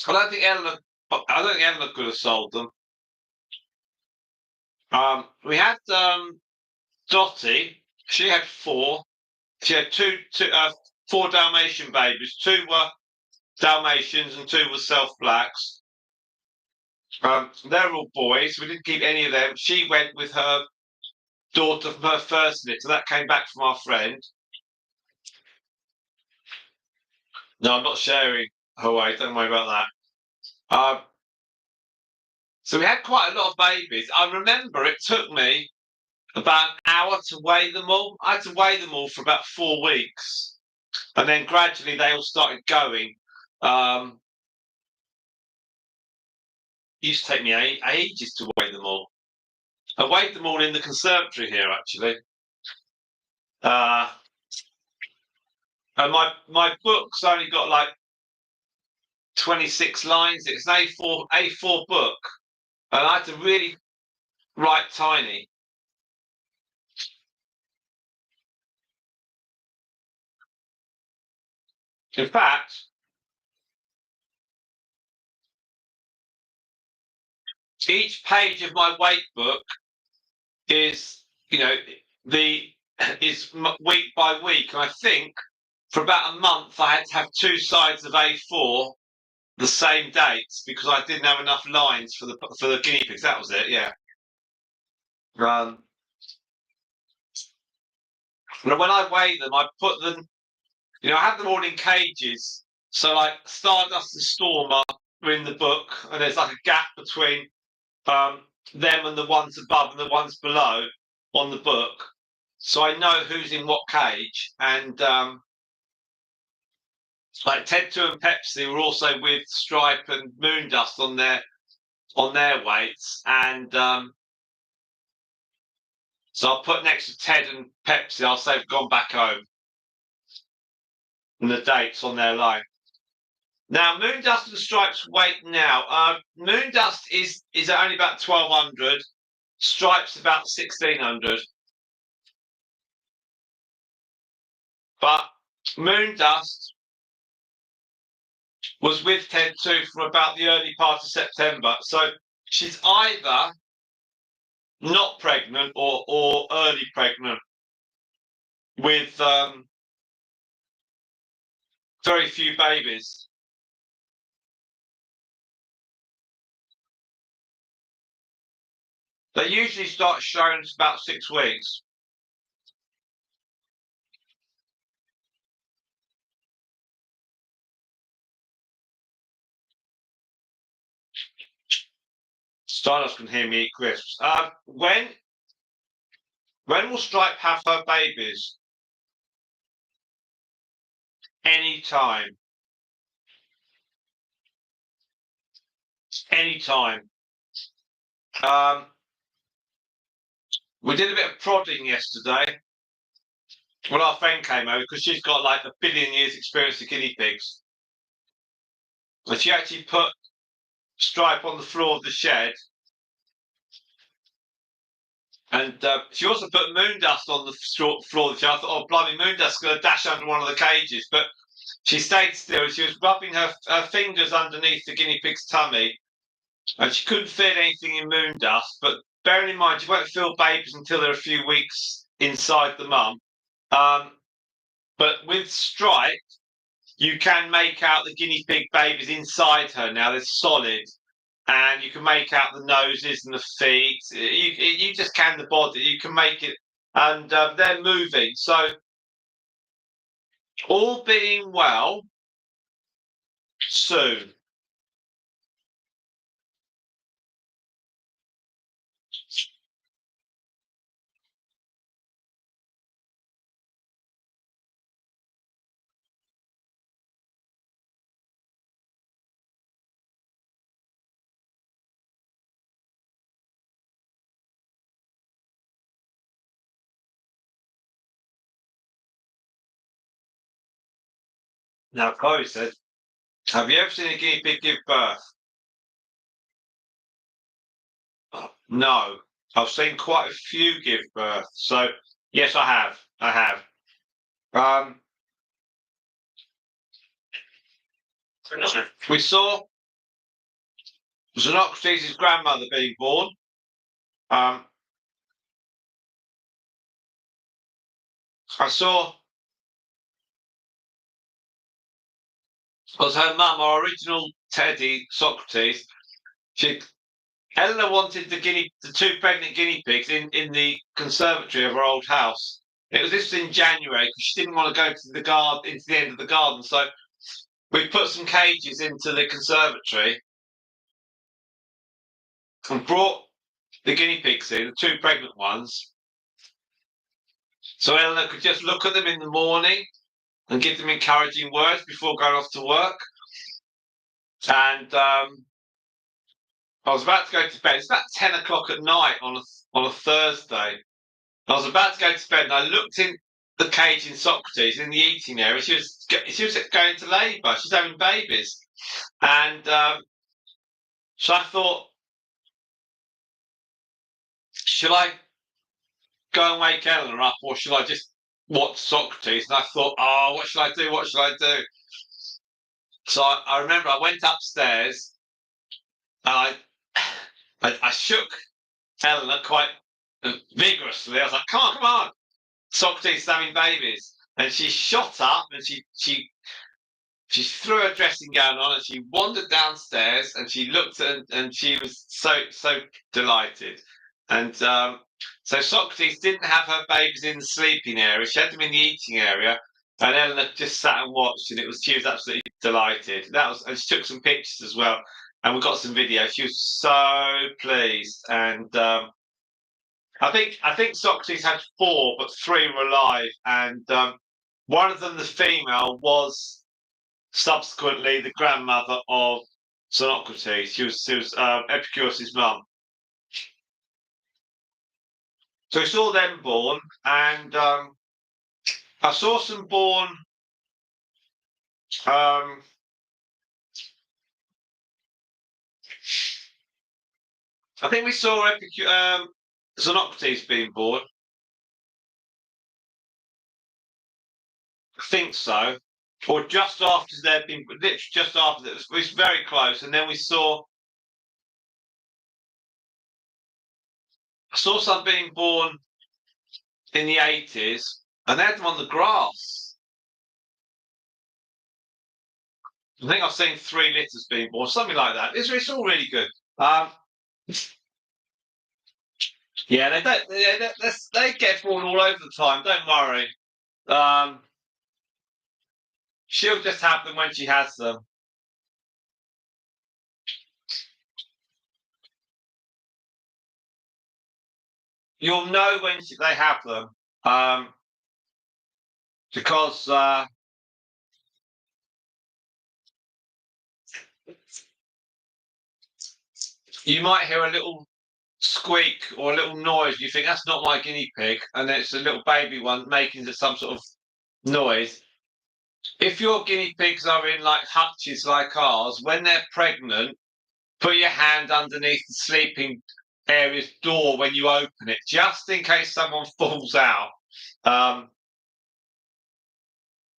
I don't think Emma could have sold them. We had Dottie. She had 4. She had 4 Dalmatian babies. 2 were Dalmatians and 2 were self blacks. They're all boys. We didn't keep any of them. She went with her daughter from her first litter. That came back from our friend. No, I'm not sharing her weight. Don't worry about that. So we had quite a lot of babies. I remember it took me about an hour to weigh them all. I had to weigh them all for about 4 weeks. And then gradually they all started going. It used to take me ages to weigh them all. I weighed them all in the conservatory here, actually. And my book's only got like 26 lines. It's an A4 book. And I had to really write tiny. In fact, each page of my weight book is, is week by week. And I think for about a month I had to have 2 sides of A4 the same dates because I didn't have enough lines for the guinea pigs. That was it, yeah. And when I weigh them, I put them, I have them all in cages. So like Stardust and Storm are in the book, and there's like a gap between them and the ones above and the ones below on the book. So I know who's in what cage. And like Ted 2 and Pepsi were also with Stripe and Moondust on their weights. And so I'll put next to Ted and Pepsi, I'll say they've gone back home. And the dates on their line. Now, Moondust and Stripe's weight now. Moondust is only about 1,200. Stripe's about 1,600. But Moondust was with Ted 2 from about the early part of September. So she's either not pregnant or early pregnant with very few babies. They usually start showing about 6 weeks. Stardust can hear me eat crisps. When will Stripe have her babies? Anytime. Anytime. We did a bit of prodding yesterday when our friend came over because she's got like a billion years experience of guinea pigs. And she actually put Stripe on the floor of the shed. And she also put moon dust on the floor of the shed. I thought, oh, blimey, moon dust's going to dash under one of the cages. But she stayed still and she was rubbing her fingers underneath the guinea pig's tummy. And she couldn't feel anything in moon dust. But bearing in mind, you won't feel babies until they're a few weeks inside the mum. But with Stripe, you can make out the guinea pig babies inside her now. They're solid. And you can make out the noses and the feet. You just can the body. You can make it. And they're moving. So, all being well, soon. Now, Chloe said, have you ever seen a guinea pig give birth? No. I've seen quite a few give birth. So, yes, I have. I have. We saw Xenocrates' grandmother being born. I saw because her mum, our original Teddy Socrates, Eleanor wanted the two pregnant guinea pigs in the conservatory of her old house. This was in January because she didn't want to go to the garden into the end of the garden. So we put some cages into the conservatory and brought the guinea pigs in, the two pregnant ones. So Eleanor could just look at them in the morning and give them encouraging words before going off to work. And I was about to go to bed. It's about 10 o'clock at night on a Thursday. I was about to go to bed and I looked in the cage in Socrates in the eating area. She was going to labour. She's having babies. And so I thought, shall I go and wake Eleanor up or shall I just watch Socrates? And I thought, oh, what shall I do? What shall I do? So I remember I went upstairs and I shook Eleanor quite vigorously. I was like, come on, come on. Socrates is having babies. And she shot up and she threw her dressing gown on and she wandered downstairs and she looked and she was so delighted. And so Socrates didn't have her babies in the sleeping area. She had them in the eating area. And Eleanor just sat and watched, and she was absolutely delighted. And she took some pictures as well, and we got some video. She was so pleased, and I think Socrates had 4, but 3 were alive, and one of them, the female, was subsequently the grandmother of Xenocrates. She was Epicurus' mum. So we saw them born, and I saw some born. I think we saw Xenocrates being born. I think so, or just after they'd been, literally just after it was very close, and then we saw I saw some being born in the 80s, and they had them on the grass. I think I've seen 3 litters being born, something like that. It's all really good. Yeah, they don't. They get born all over the time. Don't worry. Um, she'll just have them when she has them. You'll know when they have them, because you might hear a little squeak or a little noise. You think that's not my guinea pig, and it's a little baby one making some sort of noise. If your guinea pigs are in like hutches like ours, when they're pregnant, put your hand underneath the sleeping area's door when you open it, just in case someone falls out. Um,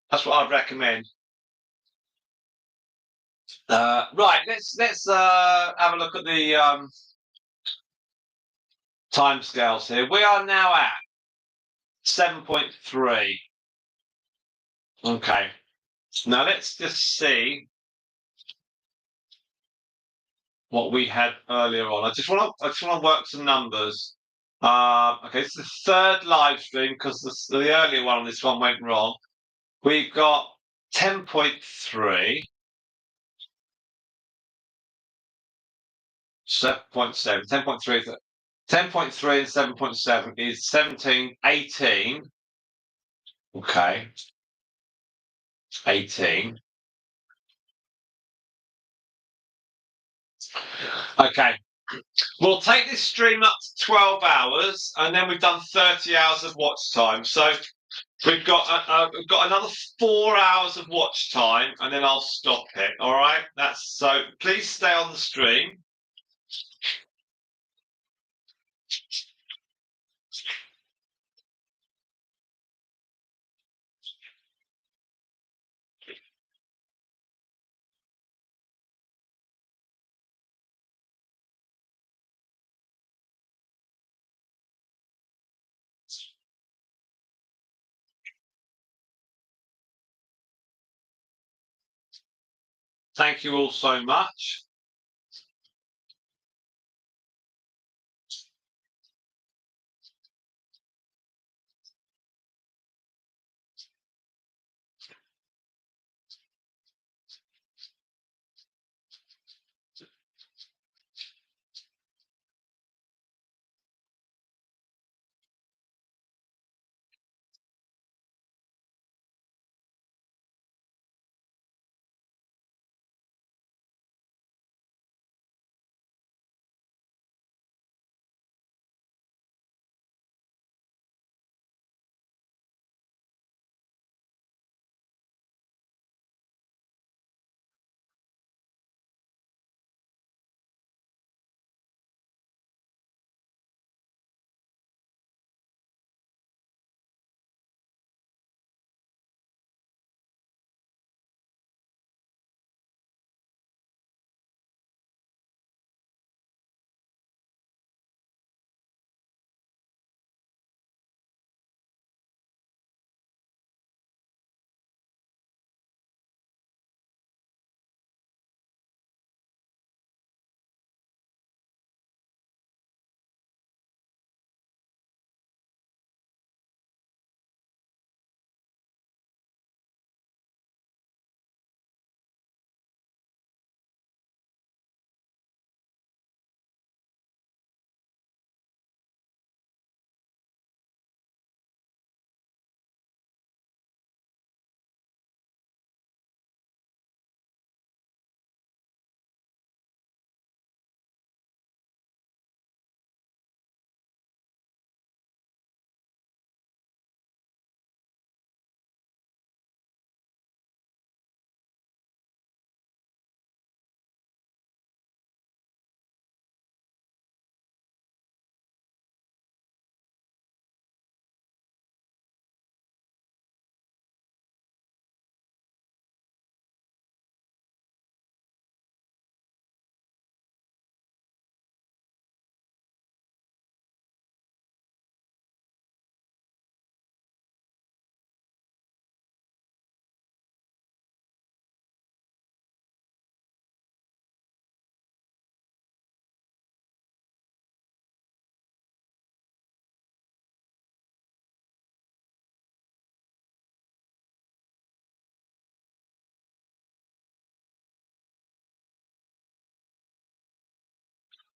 that's what I'd recommend. Right, let's have a look at the timescales here. We are now at 7.3. Okay. Now let's just see what we had earlier on. I just want to work some numbers. Okay, it's the third live stream because the earlier one on this one went wrong. We've got 10.3, 7.7, 10.3, 10.3 and 7.7 is 17, 18. Okay, 18. Okay, we'll take this stream up to 12 hours, and then we've done 30 hours of watch time. So we've got another 4 hours of watch time, and then I'll stop it. All right. That's so. Please stay on the stream. Thank you all so much.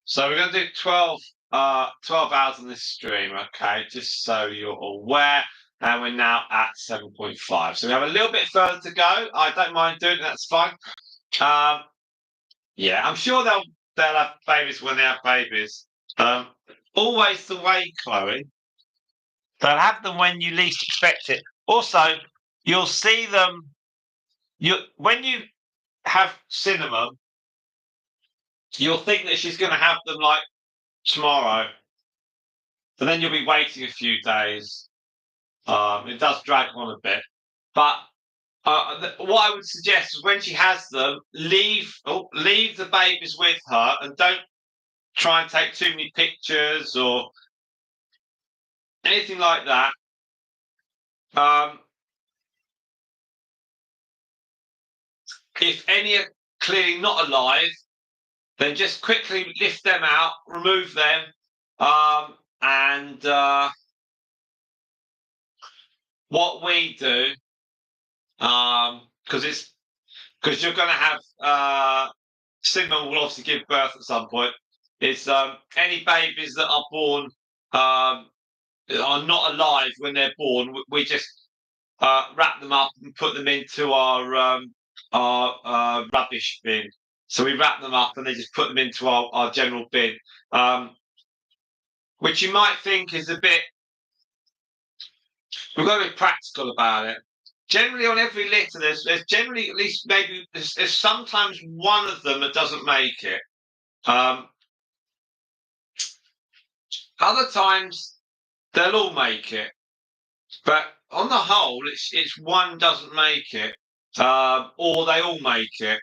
So we're going to do 12 hours on this stream, okay? Just so you're aware. And we're now at 7.5. So we have a little bit further to go. I don't mind doing it, that's fine. Yeah, I'm sure they'll have babies when they have babies. Always the way, Chloe. They'll have them when you least expect it. Also, you'll see them. When you have cinnamon, you'll think that she's going to have them like tomorrow, but then you'll be waiting a few days. It does drag on a bit, but what I would suggest is when she has them, leave the babies with her and don't try and take too many pictures or anything like that. If any are clearly not alive, then just quickly lift them out, remove them, and what we do, because you're going to have Cinnamon will obviously give birth at some point. Is any babies that are born are not alive when they're born, we just wrap them up and put them into our rubbish bin. So we wrap them up and they just put them into our general bin, which you might think is a bit. We've got to be practical about it. Generally, on every litter, there's generally at least maybe there's sometimes one of them that doesn't make it. Other times they'll all make it, but on the whole, it's one doesn't make it, or they all make it.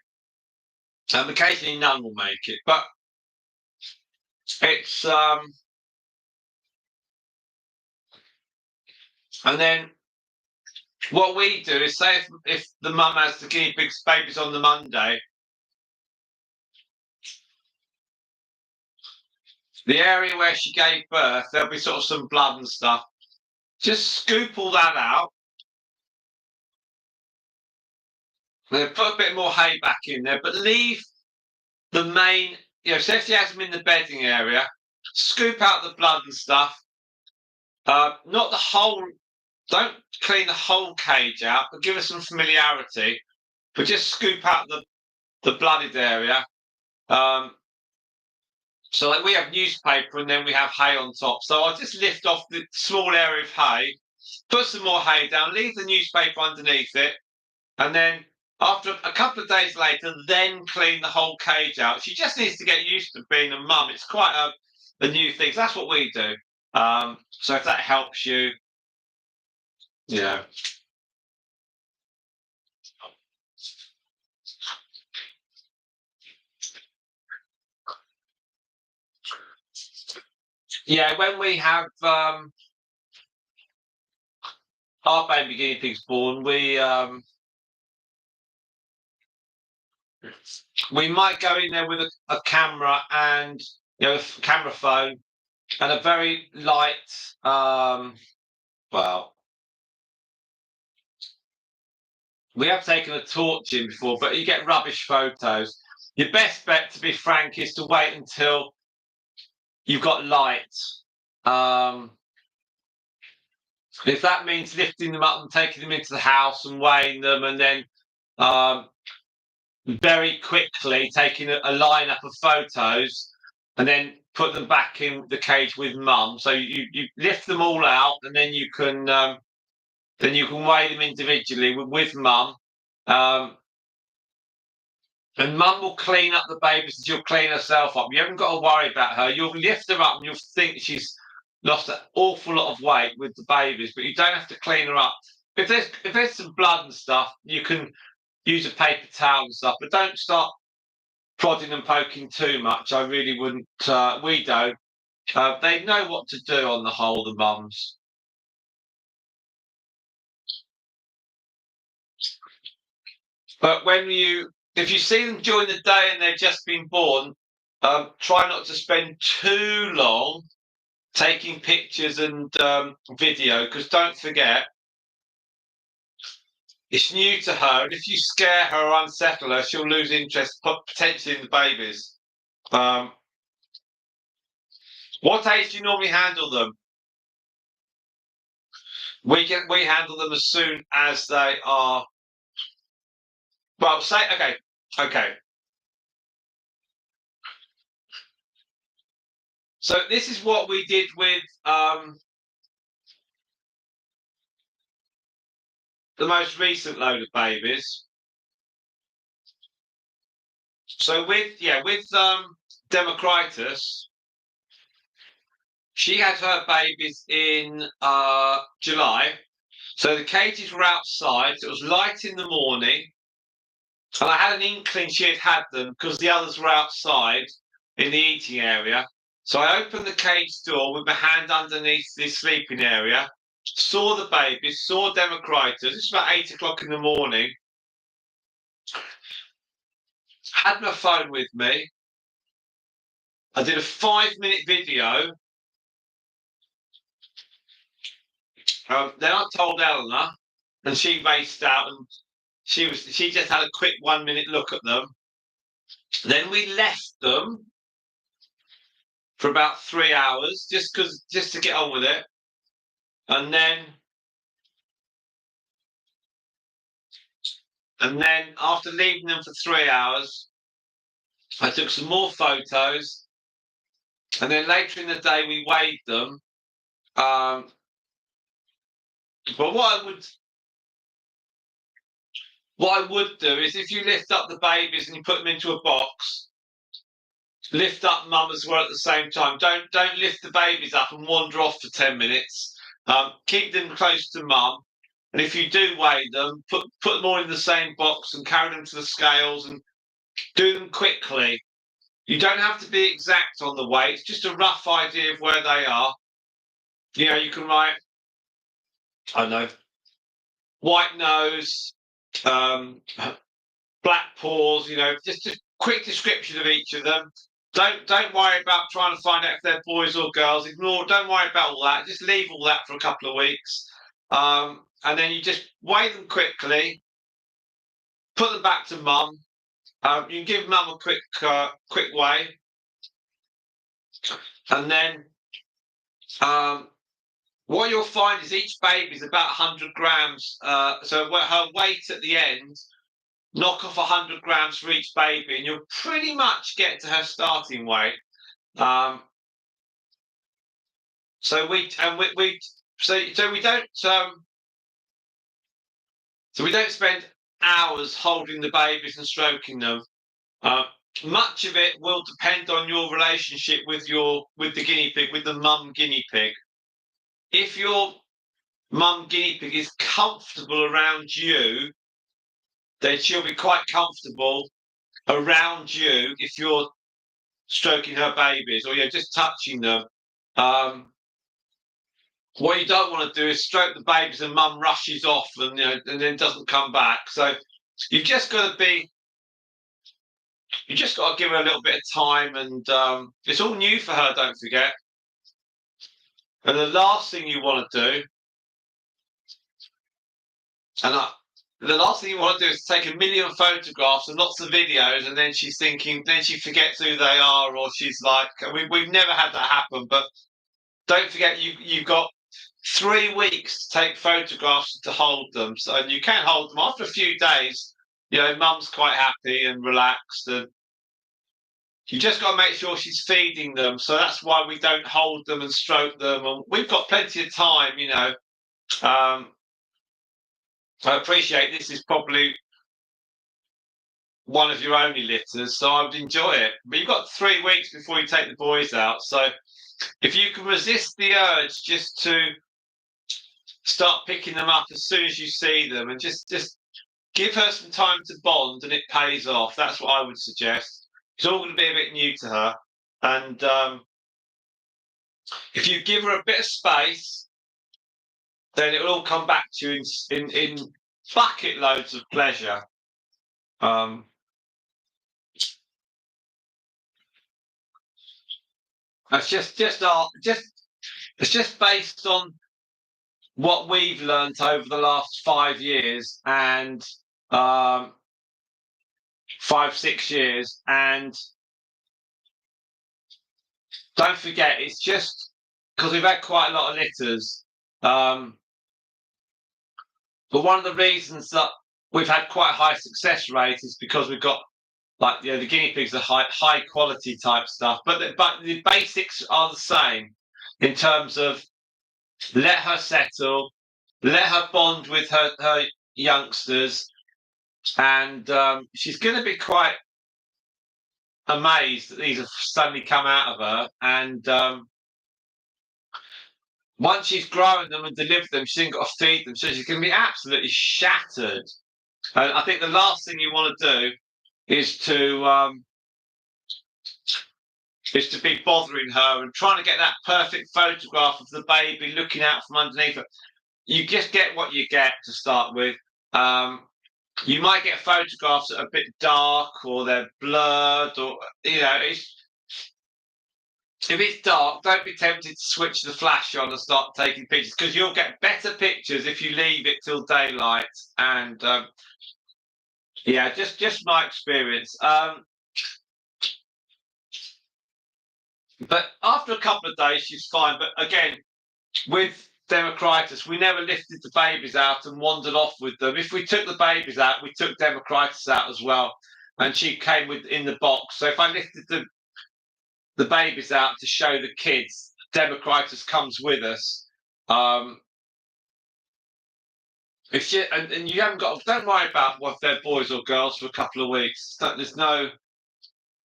Occasionally, none will make it, but it's and then what we do is say if the mum has the guinea pig's babies on the Monday, the area where she gave birth, there'll be sort of some blood and stuff. Just scoop all that out. Then put a bit more hay back in there, but leave the main, say if she has them in the bedding area, scoop out the blood and stuff. Not the whole, don't clean the whole cage out, but give us some familiarity. But just scoop out the blooded area. So like we have newspaper and then we have hay on top. So I'll just lift off the small area of hay, put some more hay down, leave the newspaper underneath it, and then after a couple of days later, then clean the whole cage out. She just needs to get used to being a mum. It's quite a new thing. So that's what we do. So if that helps you, yeah. Yeah, when we have our baby guinea pigs born, we might go in there with a camera and a camera phone and a very light well, we have taken a torch in before, but you get rubbish photos. Your best bet, to be frank, is to wait until you've got light. If that means lifting them up and taking them into the house and weighing them, and then very quickly taking a lineup of photos and then put them back in the cage with mum. So you lift them all out, and then you can weigh them individually with mum. And mum will clean up the babies and she'll clean herself up. You haven't got to worry about her. You'll lift her up and you'll think she's lost an awful lot of weight with the babies, but you don't have to clean her up. If there's some blood and stuff, you can use a paper towel and stuff, but don't start prodding and poking too much. I really wouldn't. We don't. They know what to do on the whole, the mums. But if you see them during the day and they've just been born, try not to spend too long taking pictures and video, because don't forget, it's new to her, and if you scare her or unsettle her, she'll lose interest potentially in the babies. What age do you normally handle them? We handle them as soon as they are. Well, say okay. So this is what we did with the most recent load of babies. So with Democritus, she had her babies in July. So the cages were outside. So it was light in the morning, and I had an inkling she had had them because the others were outside in the eating area. So I opened the cage door with my hand underneath the sleeping area, saw the babies, saw Democritus. It's about 8 o'clock in the morning. Had my phone with me. I did a 5-minute video. Then I told Eleanor, and she raced out, and she just had a quick 1-minute look at them. Then we left them for about 3 hours, just to get on with it, and then after leaving them for 3 hours, I took some more photos, and then later in the day we weighed them. But what I would do is, if you lift up the babies and you put them into a box, lift up mum as well at the same time. Don't lift the babies up and wander off for 10 minutes. Keep them close to mum. And if you do weigh them, put them all in the same box and carry them to the scales and do them quickly. You don't have to be exact on the weight, just a rough idea of where they are. You know, you can write, I don't know, white nose, black paws, you know, just a quick description of each of them. Don't worry about trying to find out if they're boys or girls. Don't worry about all that. Just leave all that for a couple of weeks. And then you just weigh them quickly, put them back to mum. You can give mum a quick weigh. And then what you'll find is each baby is about 100 grams. So her weight at the end, knock off 100 grams for each baby, and you'll pretty much get to her starting weight. So we don't spend hours holding the babies and stroking them. Much of it will depend on your relationship with the guinea pig, with the mum guinea pig. If your mum guinea pig is comfortable around you, then she'll be quite comfortable around you if you're stroking her babies or you're just touching them. What you don't want to do is stroke the babies and mum rushes off and then doesn't come back. So you've just got to give her a little bit of time, and it's all new for her, don't forget. And the last thing you want to do, is take a million photographs and lots of videos, and then she forgets who they are, or she's like, we've never had that happen. But don't forget, you've got 3 weeks to take photographs to hold them. So you can hold them after a few days. Mum's quite happy and relaxed, and you just got to make sure she's feeding them. So that's why we don't hold them and stroke them. And we've got plenty of time, I appreciate this is probably one of your only litters, so I would enjoy it. But you've got 3 weeks before you take the boys out. So if you can resist the urge just to start picking them up as soon as you see them, and just give her some time to bond, and it pays off. That's what I would suggest. It's all going to be a bit new to her. And if you give her a bit of space, then it will all come back to you in bucket loads of pleasure. It's just based on what we've learned over the last 5 years and 5-6 years, and don't forget, it's just because we've had quite a lot of litters. But one of the reasons that we've had quite a high success rate is because we've got like the guinea pigs are high quality type stuff. But the basics are the same in terms of let her settle, let her bond with her youngsters, and she's going to be quite amazed that these have suddenly come out of her. And once she's grown them and delivered them, she's then got to feed them, so she's going to be absolutely shattered. And I think the last thing you want to do is to be bothering her and trying to get that perfect photograph of the baby looking out from underneath her. You just get what you get to start with. You might get photographs that are a bit dark or they're blurred, or if it's dark, don't be tempted to switch the flash on and start taking pictures, because you'll get better pictures if you leave it till daylight. And yeah, just my experience. But after a couple of days, she's fine. But again, with Democritus, we never lifted the babies out and wandered off with them. If we took the babies out, we took Democritus out as well, and she came in the box. So if I lifted the babies out to show the kids, Democritus comes with us. If you and you haven't got, don't worry about whether they're boys or girls for a couple of weeks. There's no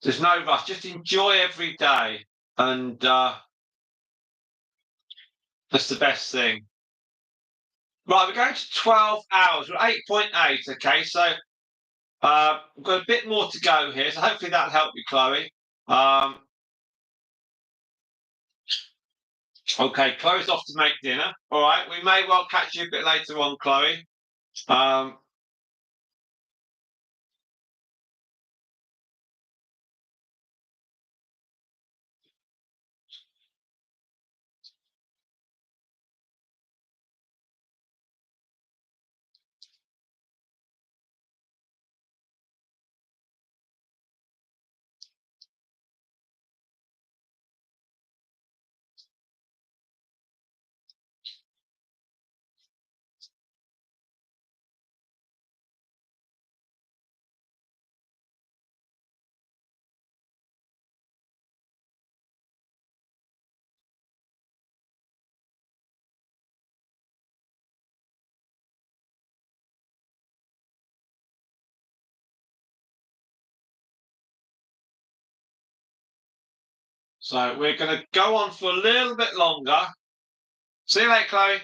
rush. Just enjoy every day, and that's the best thing. Right, we're going to 12 hours. We're 8.8. Okay, so we've got a bit more to go here. So hopefully that'll help you, Chloe. Okay, Chloe's off to make dinner. All right, we may well catch you a bit later on, Chloe. So we're going to go on for a little bit longer. See you later, Chloe.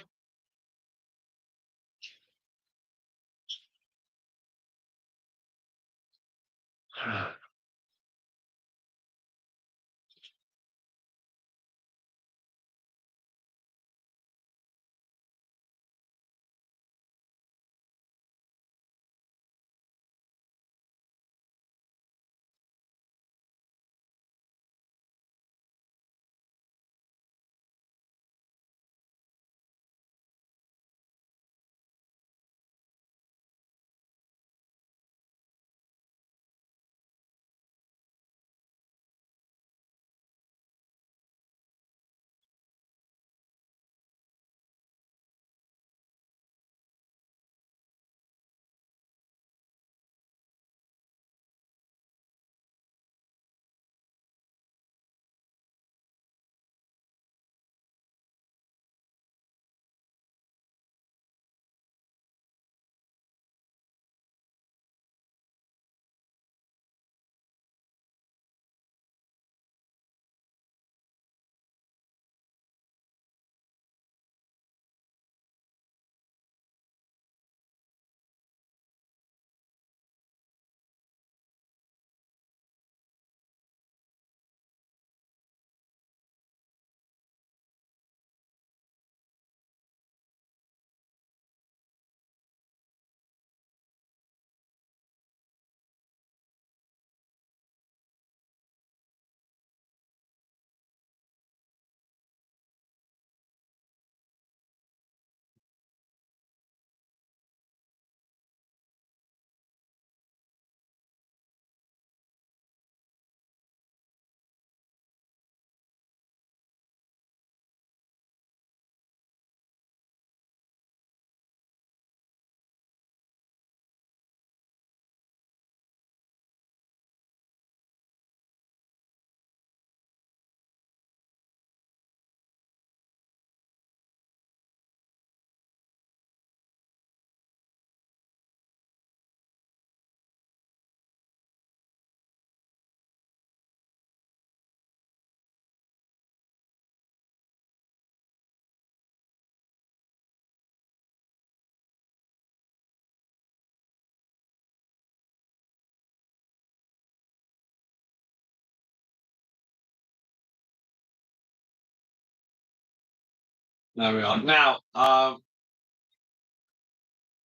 There we are. Now,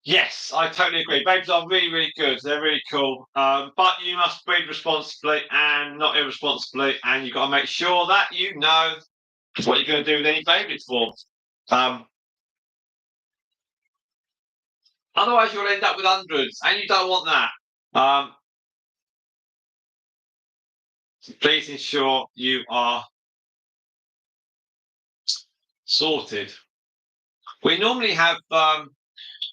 yes, I totally agree. Babies are really, really good. They're really cool. But you must breed responsibly and not irresponsibly, and you've got to make sure that you know what you're going to do with any babies for. Um, Otherwise, you'll end up with hundreds, and you don't want that. Please ensure you are sorted. We normally have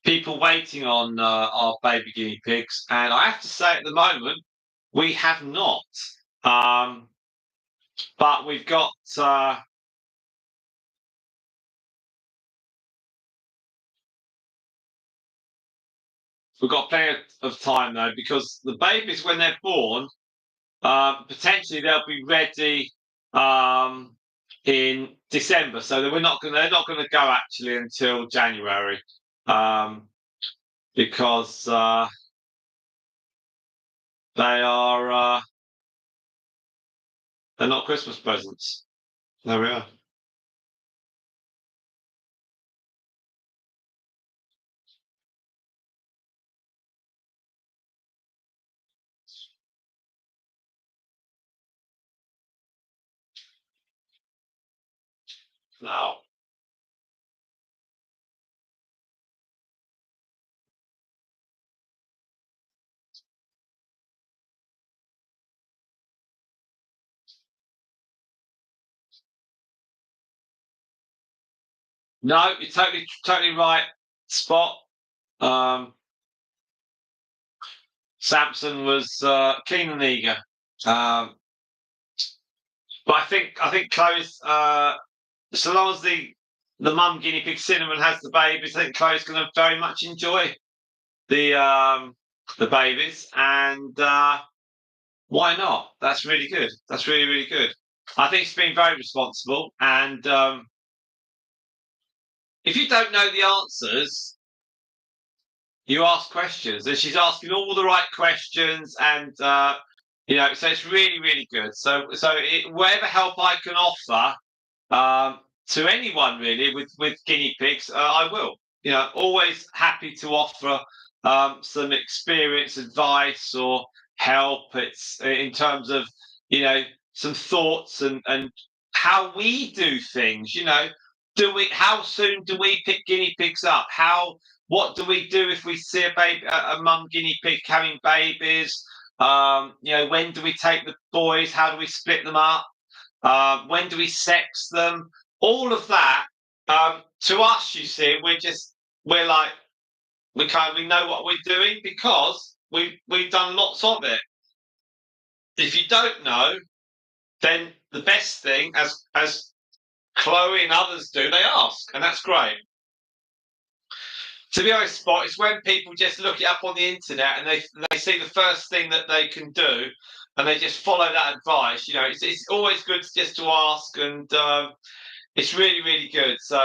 people waiting on our baby guinea pigs, and I have to say at the moment we have not. Um, but we've got plenty of time though, because the babies when they're born, potentially they'll be ready in December. So they're not going to go actually until January, because they are they're not Christmas presents. There we are. No. No, you're totally right. Spot. Um, Samson was keen and eager. Um, but I think Chloe's so long as the mum guinea pig cinnamon has the babies, I think Chloe's going to very much enjoy the um, the babies, and why not? That's really good. That's really really good. I think she's been very responsible, and if you don't know the answers, you ask questions, and she's asking all the right questions, and so it's really, really good. Whatever help I can offer to anyone really with guinea pigs, I will. Always happy to offer some experience, advice, or help. It's in terms of some thoughts and how we do things. How soon do we pick guinea pigs up? What do we do if we see a mum guinea pig having babies? When do we take the boys? How do we split them up? When do we sex them? All of that. To us, you see, we're like we know what we're doing because we've done lots of it. If you don't know, then the best thing, as Chloe and others do, they ask, and that's great. To be honest, Spot, it's when people just look it up on the internet and they see the first thing that they can do, and they just follow that advice. It's always good just to ask, and it's really really good. So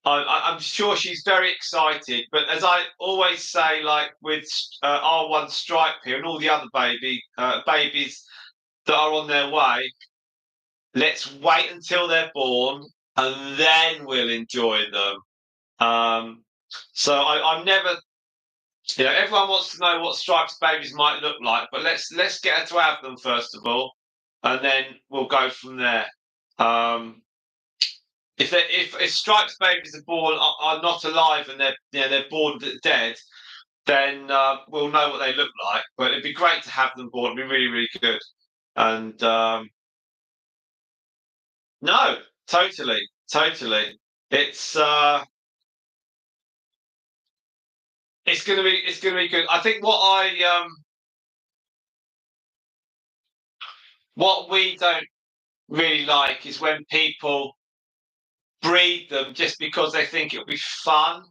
I'm sure she's very excited. But as I always say, like with R1 Stripe here and all the other babies that are on their way, let's wait until they're born and then we'll enjoy them. Um, I'm never, everyone wants to know what Stripes babies might look like, but let's get her to have them first of all, and then we'll go from there. Um, if Stripes babies are not alive and they're born dead, then we'll know what they look like. But it'd be great to have them born. It'd be really really good. And no, totally. It's it's gonna be good. I think what we don't really like is when people breed them just because they think it'll be fun,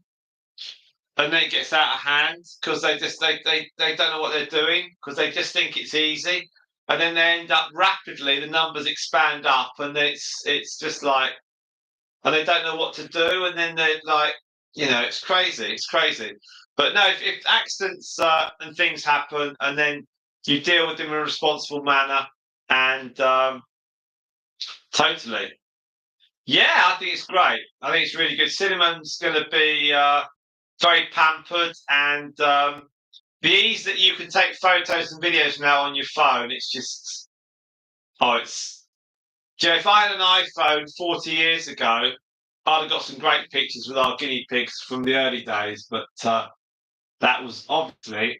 and then it gets out of hand because they don't know what they're doing because they just think it's easy, and then they end up rapidly the numbers expand up, and it's just like, and they don't know what to do, and then they're like, it's crazy, it's crazy. But no, if accidents and things happen, and then you deal with them in a responsible manner, and totally. Yeah, I think it's great. I think it's really good. Cinnamon's going to be very pampered, and the ease that you can take photos and videos now on your phone, it's just, oh, it's, if I had an iPhone 40 years ago, I'd have got some great pictures with our guinea pigs from the early days, but that was obviously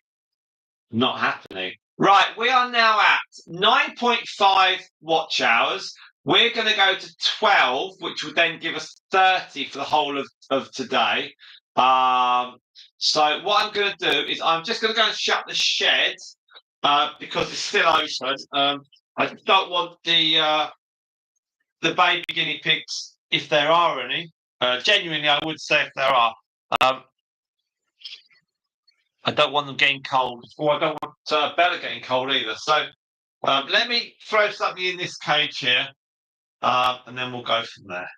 not happening. Right, we are now at 9.5 watch hours. We're going to go to 12, which would then give us 30 for the whole of today. Um, so what I'm going to do is I'm just going to go and shut the shed because it's still open. I don't want the baby guinea pigs, if there are any. Genuinely, I would say if there are. Um, I don't want them getting cold, or I don't want Bella getting cold either. So let me throw something in this cage here, and then we'll go from there.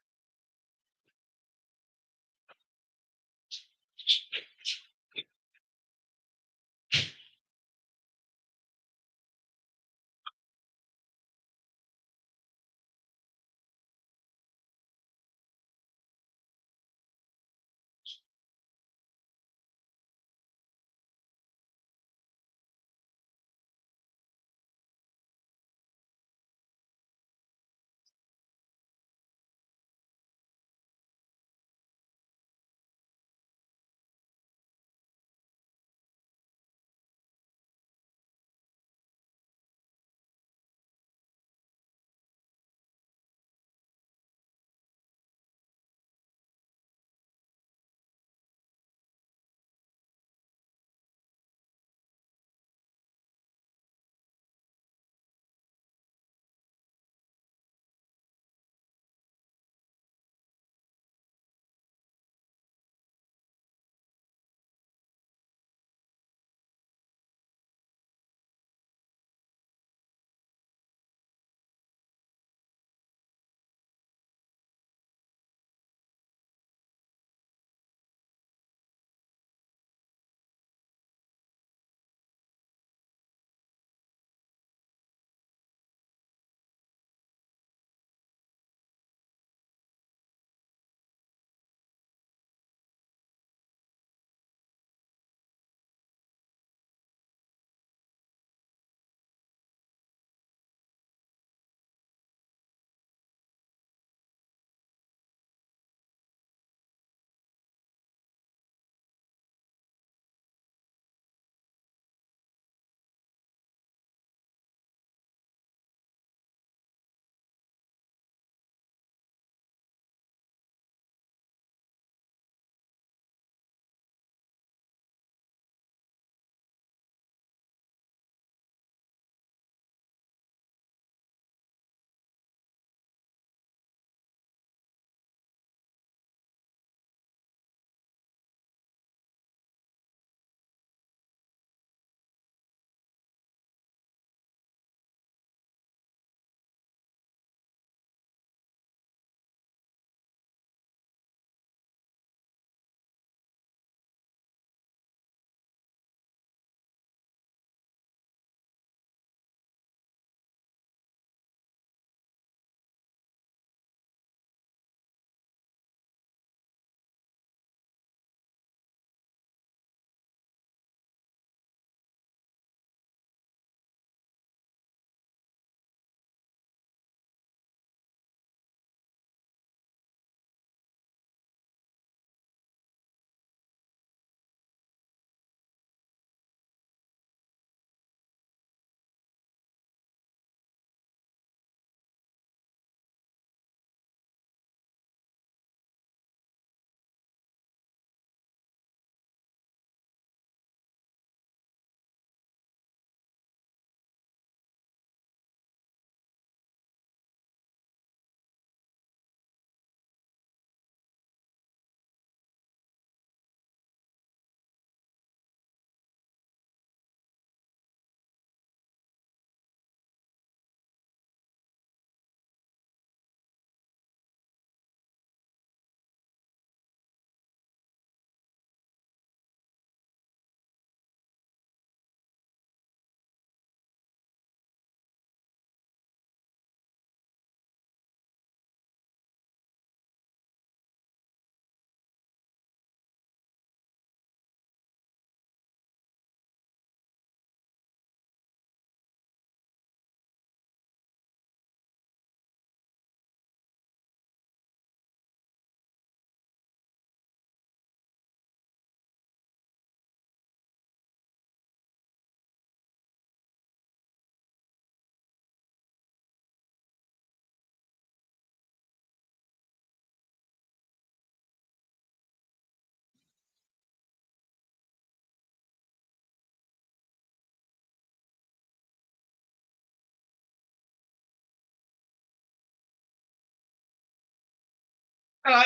Hello.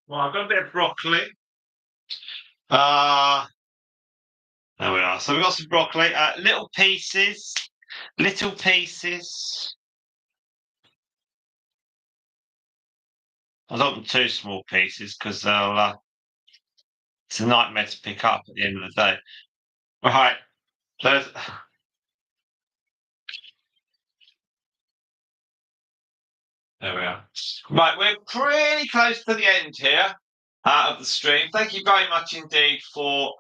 Well, I've got a bit of broccoli. Uh, there we are. So we've got some broccoli, little pieces, little pieces. I don't want too small pieces because they'll. It's a nightmare to pick up at the end of the day. Right. There's, there we are. Right, we're pretty close to the end here of the stream. Thank you very much indeed for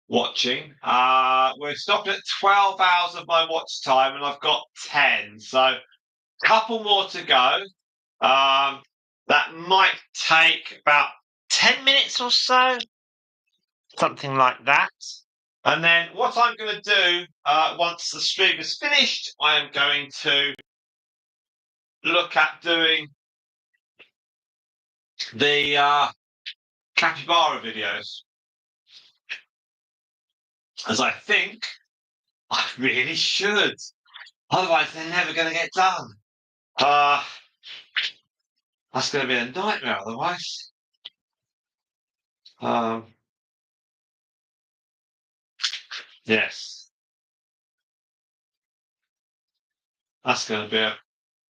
watching. We're stopped at 12 hours of my watch time, and I've got 10. So a couple more to go. That might take about 10 minutes or so, something like that. And then what I'm going to do once the stream is finished, I am going to look at doing the capybara videos, as I think I really should. Otherwise, they're never going to get done. That's going to be a nightmare otherwise. Yes. That's going to be a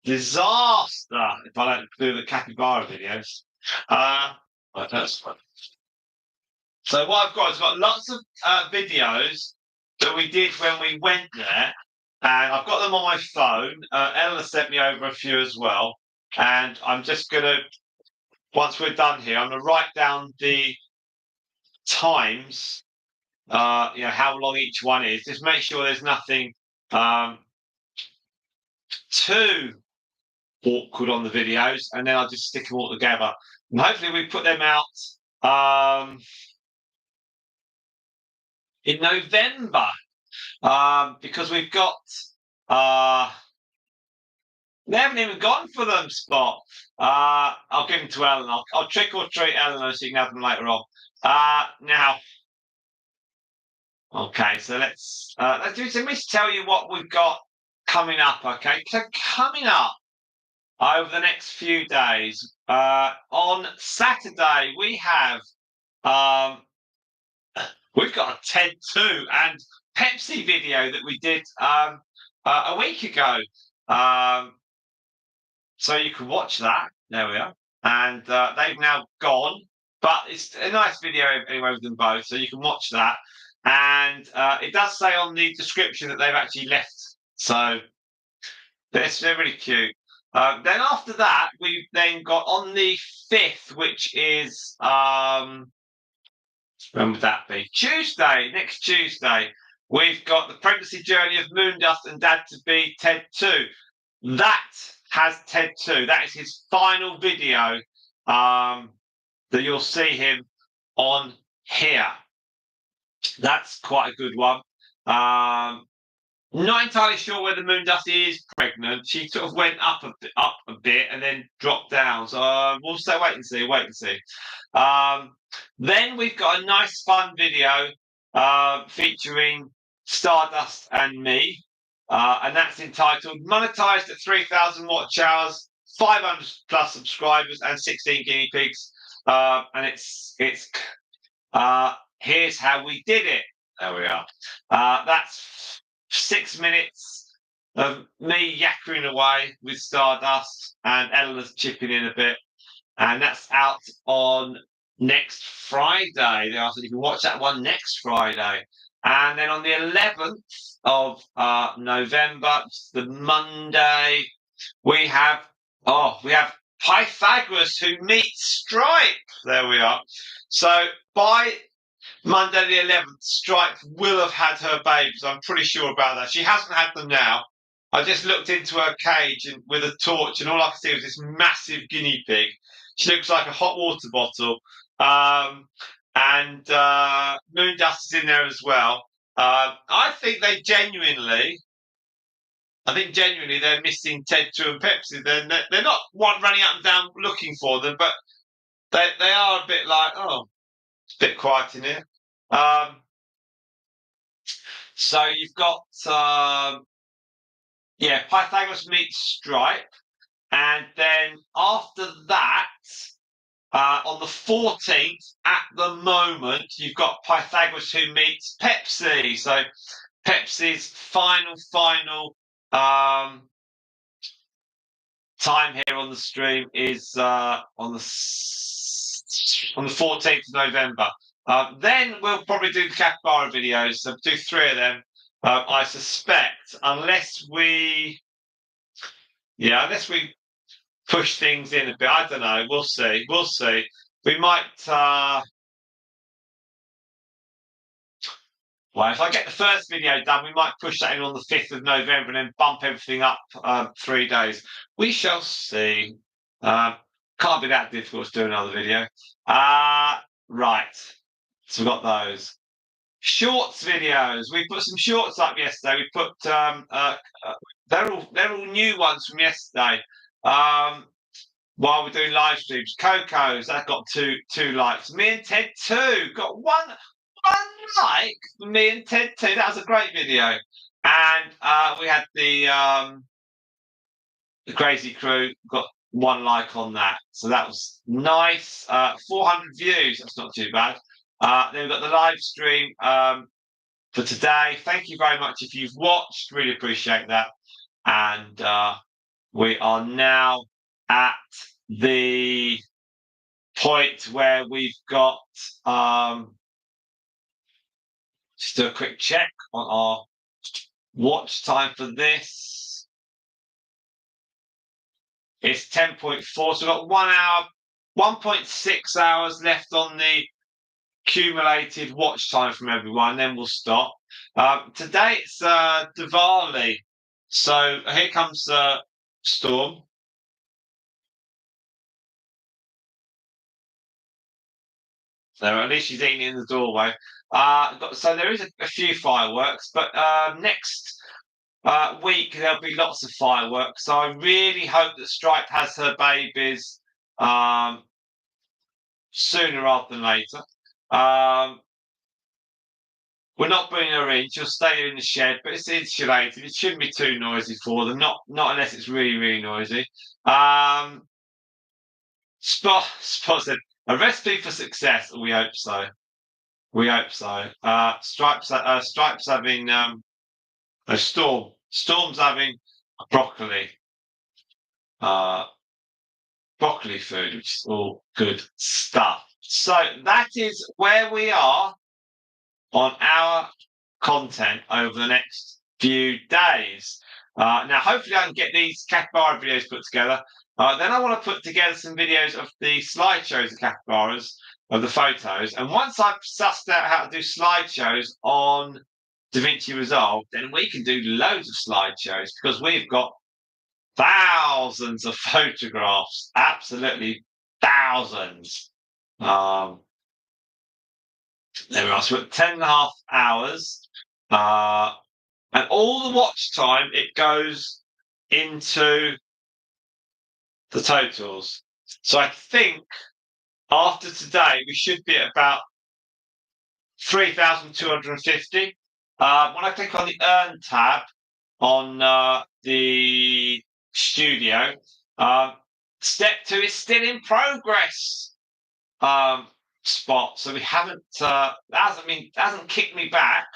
disaster if I don't do the capybara videos. Right, that's fun. So what I've got lots of videos that we did when we went there, and I've got them on my phone. Ella sent me over a few as well, and I'm just going to, once we're done here, I'm going to write down the times, how long each one is. Just make sure there's nothing too awkward on the videos, and then I'll just stick them all together. And hopefully we put them out in November, because we've got they haven't even gone for them, Spot. I'll give them to Ellen. I'll trick or treat Ellen so you can have them later on. Now, okay, so let's do. So let me tell you what we've got coming up. Okay, so coming up over the next few days, on Saturday we have we've got a TED 2 and Pepsi video that we did a week ago. So you can watch that. There we are. And they've now gone, but it's a nice video anyway with them both, so you can watch that. And it does say on the description that they've actually left. So they're really cute. Then after that, we've then got on the 5th, which is when would that be? Tuesday, next Tuesday. We've got the pregnancy journey of Moondust and Dad to Be TED 2. That has TED 2. That is his final video that you'll see him on here. That's quite a good one. Not entirely sure whether Moondusty is pregnant. She sort of went up a bit and then dropped down. So we'll say wait and see. Then we've got a nice fun video featuring Stardust and me, and that's entitled "Monetized at 3,000 Watch Hours, 500 plus subscribers, and 16 guinea pigs." and it's here's how we did it. There we are. That's 6 minutes of me yakkering away with Stardust and Eleanor's chipping in a bit, and that's out on next Friday. So you can watch that one next Friday, and then on the 11th of November, the Monday, we have Pythagoras who meets Stripe. There we are. So by Monday the 11th, Stripe will have had her babies. I'm pretty sure about that. She hasn't had them now. I just looked into her cage with a torch, and all I could see was this massive guinea pig. She looks like a hot water bottle. And Moondust is in there as well. I think genuinely they're missing Ted, 2 and Pepsi. They're not one running up and down looking for them, but they are a bit like, oh, it's a bit quiet in here. So you've got Pythagoras meets Stripe, and then after that, on the 14th, at the moment, you've got Pythagoras who meets Pepsi. So Pepsi's final time here on the stream is on the 14th of November. Then we'll probably do the capybara videos. So do 3 of them. I suspect, unless we push things in a bit. I don't know. We'll see. We might. Well, if I get the first video done, we might push that in on the 5th of November and then bump everything up 3 days. We shall see. Can't be that difficult to do another video. Right. So we've got those. Shorts videos. We put some shorts up yesterday. We put they're all new ones from yesterday. While we're doing live streams, Coco's that got two likes. Me and Ted 2 got one like. Me and Ted 2. That was a great video. And we had the Crazy Crew got 1 like on that, so that was nice. 400 views. That's not too bad. Then we've got the live stream for today. Thank you very much if you've watched. Really appreciate that. And we are now at the point where we've got just do a quick check on our watch time for this. It's 10.4, so we've got 1 hour, 1.6 hours left on the accumulated watch time from everyone, then we'll stop. Today it's Diwali, so here comes Storm. So at least she's eating in the doorway. So there is a few fireworks, but next week there'll be lots of fireworks. So I really hope that Stripe has her babies sooner rather than later. We're not bringing her in. She'll stay in the shed, but it's insulated. It shouldn't be too noisy for them. Not unless it's really, really noisy. Spot said, a recipe for success. We hope so. We hope so. Stripes having a Storm's having a broccoli food, which is all good stuff. So that is where we are on our content over the next few days. Now, hopefully I can get these capybara videos put together. Then I want to put together some videos of the slideshows of capybaras, of the photos. And once I've sussed out how to do slideshows on DaVinci Resolve, then we can do loads of slideshows because we've got thousands of photographs, absolutely thousands. There we are. So we're at 10.5 hours. And all the watch time, it goes into the totals. So I think after today, we should be at about 3,250. When I click on the Earn tab on the studio, step 2 is still in progress. spot, so we haven't. That hasn't kicked me back,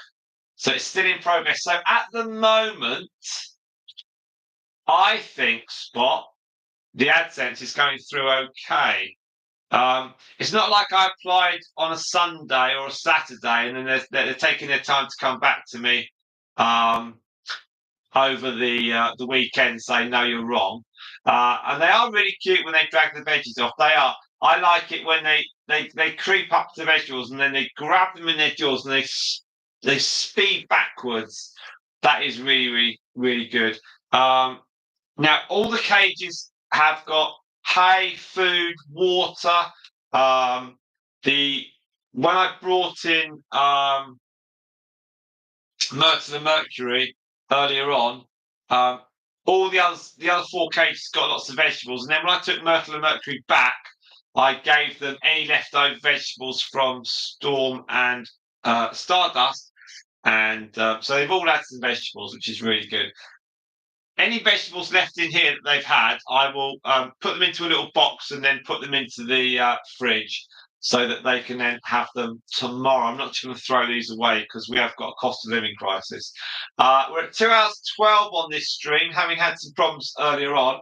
so it's still in progress. So at the moment, I think Spot the AdSense is going through okay. It's not like I applied on a Sunday or a Saturday, and then they're taking their time to come back to me over the weekend, saying no, you're wrong. And they are really cute when they drag the veggies off. They are. I like it when they creep up to the vegetables and then they grab them in their jaws and they speed backwards. That is really, really, really good. Now, all the cages have got hay, food, water. The When I brought in Myrtle and Mercury earlier on, um, all the other four cages got lots of vegetables, and then when I took Myrtle and Mercury back, I gave them any leftover vegetables from Storm and Stardust, and so they've all had some vegetables, which is really good. Any vegetables left in here that they've had, I will put them into a little box and then put them into the fridge so that they can then have them tomorrow. I'm not just going to throw these away because we have got a cost of living crisis. We're at 2 hours 12 on this stream, having had some problems earlier on.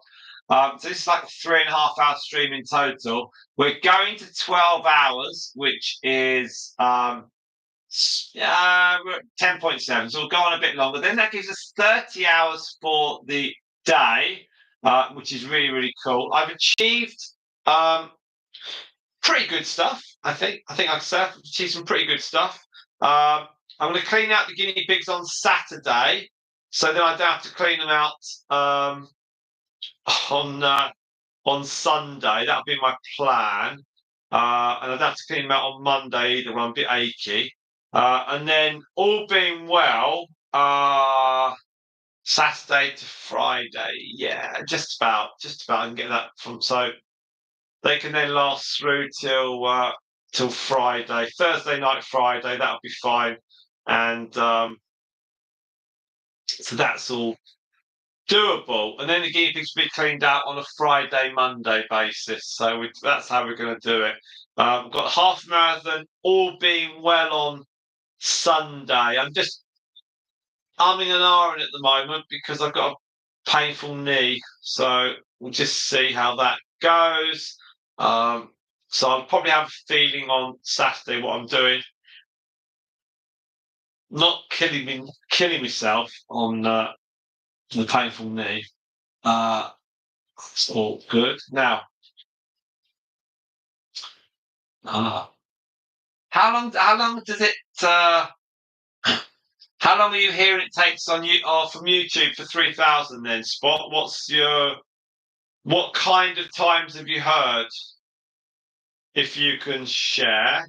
So this is like a 3.5 hour stream in total. We're going to 12 hours, which is we're at 10.7, so we'll go on a bit longer. Then that gives us 30 hours for the day, which is really, really cool. I've achieved pretty good stuff, I think. I can say I've achieved some pretty good stuff. I'm going to clean out the guinea pigs on Saturday, so then I don't have to clean them out on Sunday. That'll be my plan. And I don't have to clean them out on Monday either, when I'm a bit achy. And then, all being well, Saturday to Friday, yeah, just about. I can get that from, so they can then last through till Friday, Thursday night, Friday. That'll be fine, and so that's all doable. And then the guinea pigs will be cleaned out on a Friday, Monday basis. So that's how we're going to do it. We've got half marathon, all being well, on Sunday. I'm just umming and ahhing at the moment because I've got a painful knee. So we'll just see how that goes. So I'll probably have a feeling on Saturday what I'm doing. Not killing myself on the painful knee. It's all good. Now, how long does it? How long are you hearing it takes on you from YouTube for 3,000? Then Spot. What kind of times have you heard? If you can share.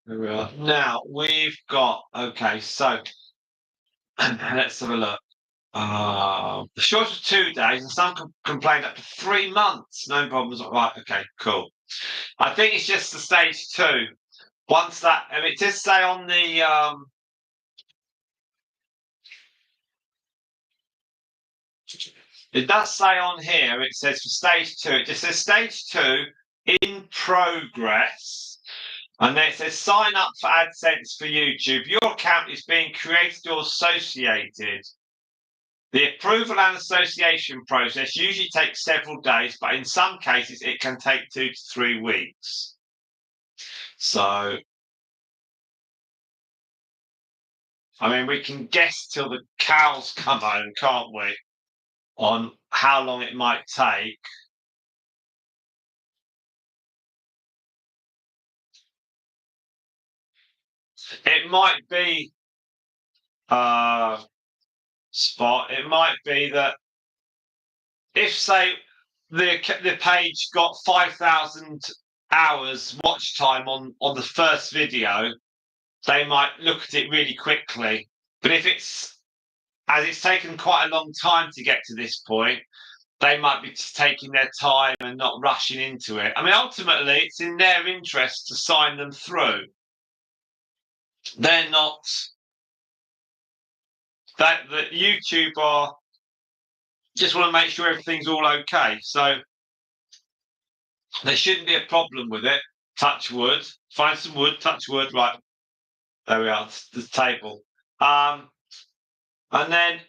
There we are. Now we've got okay. So let's have a look. The short of 2 days, and some complained up to 3 months. No problems. Right. Okay. Cool. I think it's just the stage two. Once that, and it does say on the it does say on here. It says for stage two. It just says stage two in progress. And then it says sign up for AdSense for YouTube. Your account is being created or associated. The approval and association process usually takes several days, but in some cases it can take 2 to 3 weeks. So, I mean, we can guess till the cows come home, can't we? On how long it might take. It might be, Spot, it might be that if, say, the page got 5,000 hours watch time on the first video, they might look at it really quickly. But if it's taken quite a long time to get to this point, they might be just taking their time and not rushing into it. I mean, ultimately, it's in their interest to sign them through. They're not that YouTube are just want to make sure everything's all okay. So there shouldn't be a problem with it. Touch wood. Find some wood. Touch wood. Right. There we are. The table. And then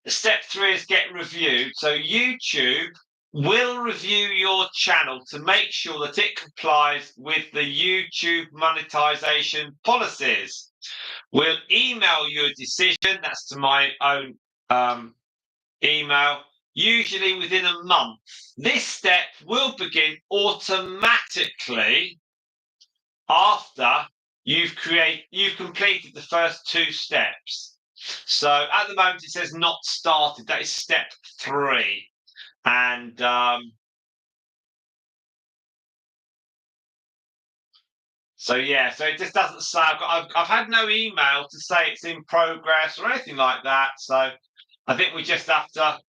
step 3 is get reviewed. So YouTube will review your channel to make sure that it complies with the YouTube monetization policies. We'll email you a decision. That's to my own email, usually within a month. This step will begin automatically after you've completed the first 2 steps. So at the moment it says not started. That is step 3, and so yeah. So it just doesn't say. I've had no email to say it's in progress or anything like that. So I think we just have to.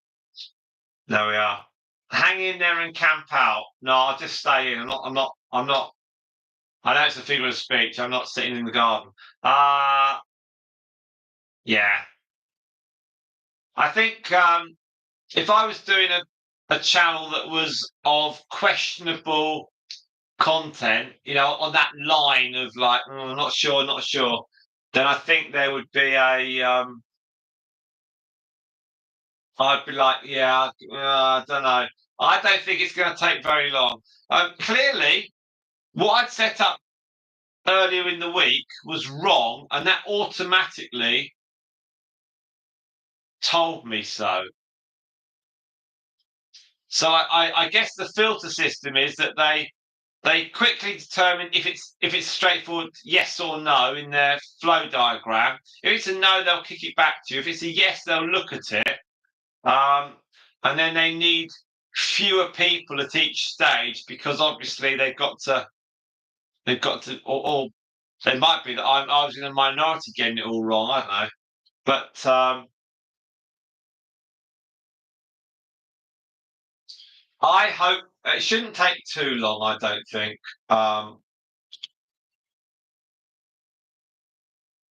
There we are. Hang in there and camp out. No, I'll just stay in. I'm not. I know it's a figure of speech. I'm not sitting in the garden. Yeah. I think if I was doing a channel that was of questionable content, on that line of like, not sure, then I think there would be I'd be like, yeah, I don't know. I don't think it's going to take very long. Clearly, what I'd set up earlier in the week was wrong, and that automatically told me so. So I guess the filter system is that they quickly determine if it's straightforward yes or no in their flow diagram. If it's a no, they'll kick it back to you. If it's a yes, they'll look at it, and then they need fewer people at each stage because obviously they've got to, or it might be that I was in a minority getting it all wrong. I don't know, but I hope it shouldn't take too long. I don't think. But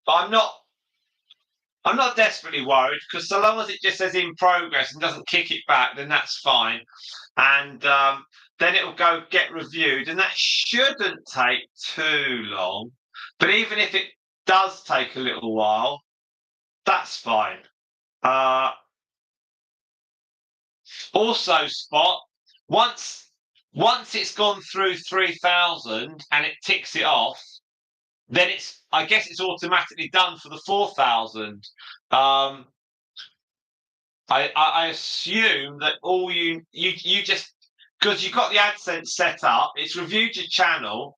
I'm not desperately worried because so long as it just says in progress and doesn't kick it back, then that's fine. And then it'll go get reviewed, and that shouldn't take too long. But even if it does take a little while, that's fine. Also, Spot, once it's gone through 3,000 and it ticks it off, then I guess it's automatically done for the 4,000. I assume that all you just because you've got the AdSense set up, it's reviewed your channel.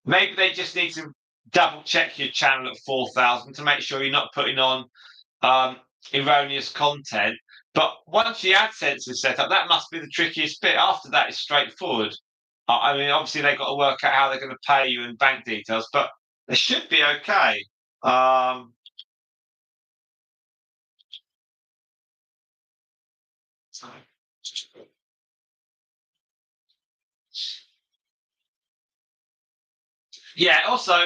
Maybe they just need to double check your channel at 4,000 to make sure you're not putting on erroneous content. But once the AdSense is set up, that must be the trickiest bit. After that, it's straightforward. I mean, obviously they've got to work out how they're going to pay you and bank details, but they should be okay. Um, yeah. Also,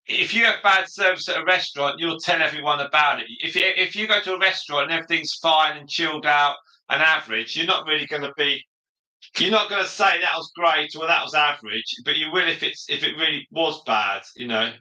if you have bad service at a restaurant, you'll tell everyone about it. If you go to a restaurant and everything's fine and chilled out and average, you're not really going to be. You're not going to say that was great or that was average, but you will if it really was bad. You know.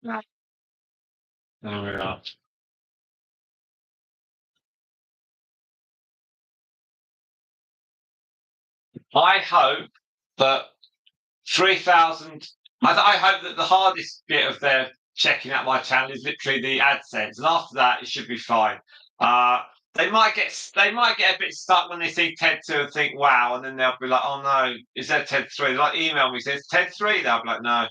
There we are. I hope that 3,000. I hope that the hardest bit of their checking out my channel is literally the AdSense, and after that, it should be fine. Uh, they might get a bit stuck when they see TED 2 and think, wow, and then they'll be like, oh no, is that TED 3? They like email me, says TED 3. They'll be like, no.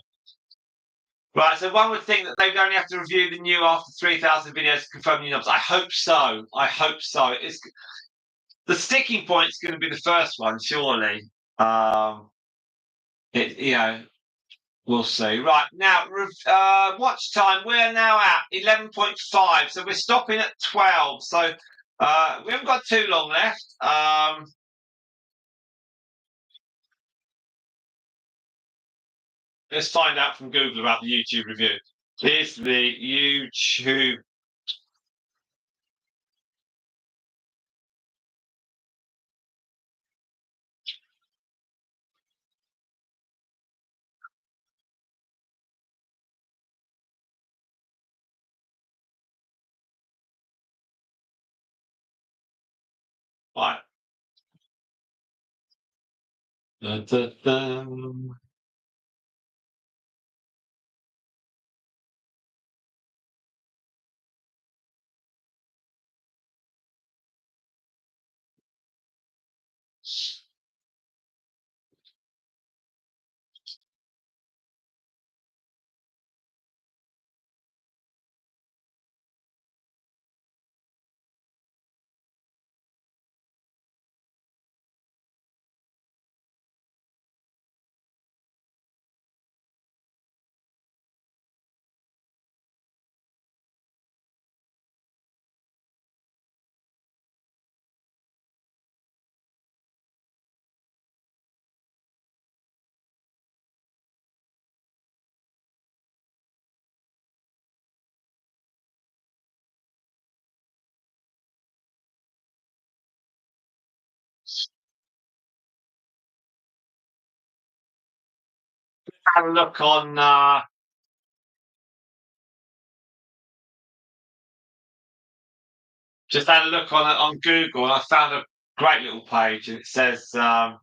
Right, so one would think that they would only have to review the new after 3,000 videos to confirm new numbers. I hope so. I hope so. It's the sticking point is going to be the first one, surely. Um, you know, we'll see. Right now, watch time. We're now at 11.5, so we're stopping at 12. So we haven't got too long left. Let's find out from Google about the YouTube review. Here's the YouTube. Right. Dun, dun, dun. had a look on. Just had a look on Google, and I found a great little page, and it says how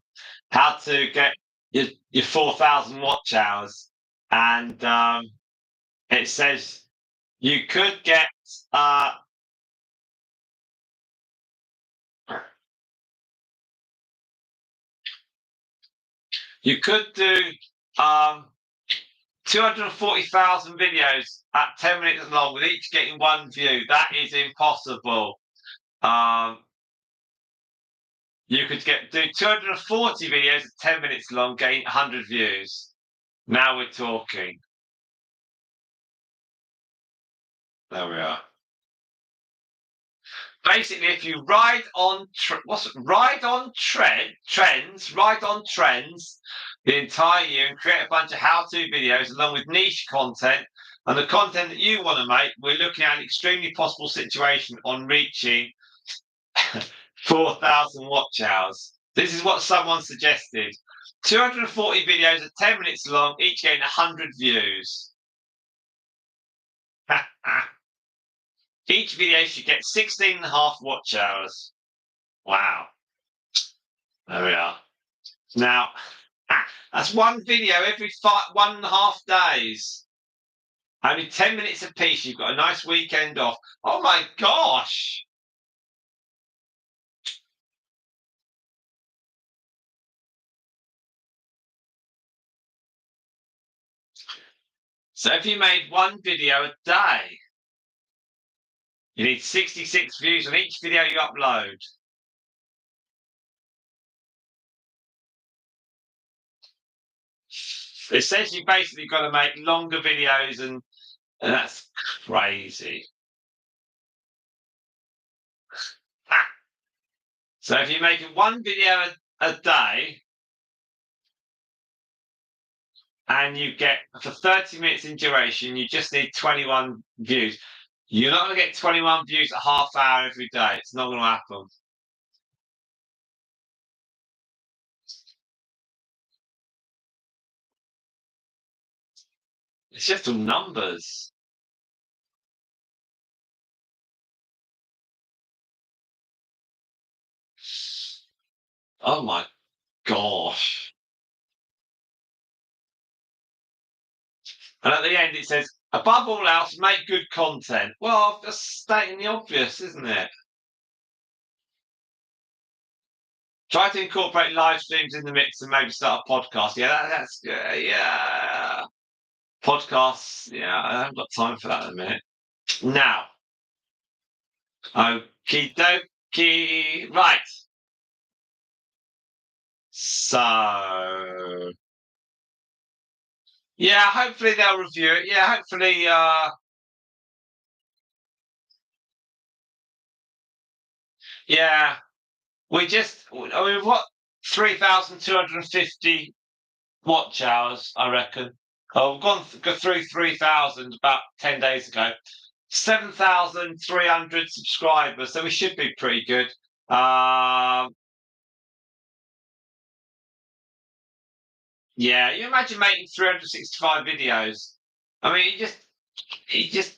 to get your 4,000 watch hours, and it says you could get you could do um, 240,000 videos at 10 minutes long, with each getting one view. That is impossible. You could do 240 videos at 10 minutes long, getting 100 views. Now we're talking. There we are. Basically, if you ride on trends the entire year and create a bunch of how-to videos along with niche content and the content that you want to make, we're looking at an extremely possible situation on reaching 4,000 watch hours. This is what someone suggested. 240 videos at 10 minutes long, each getting 100 views. Each video should get 16.5 watch hours. Wow. There we are. Now, that's one video every 1.5 days. Only 10 minutes a piece. You've got a nice weekend off. Oh my gosh. So if you made one video a day, you need 66 views on each video you upload. It says you basically got to make longer videos, and that's crazy. So if you're making one video a day and you get for 30 minutes in duration, you just need 21 views. You're not going to get 21 views a half hour every day. It's not going to happen. It's just all numbers. Oh my gosh. And at the end, it says, above all else, make good content. Well, just stating the obvious, isn't it? Try to incorporate live streams in the mix and maybe start a podcast. Yeah, that's yeah. Podcasts, yeah, I haven't got time for that in a minute. Now, okie dokie. Right. So, yeah, hopefully they'll review it. Yeah, hopefully, yeah, I mean, what, 3,250 watch hours, I reckon. Oh, we've gone through 3,000 about 10 days ago. 7,300 subscribers, so we should be pretty good. Yeah, you imagine making 365 videos. I mean, you just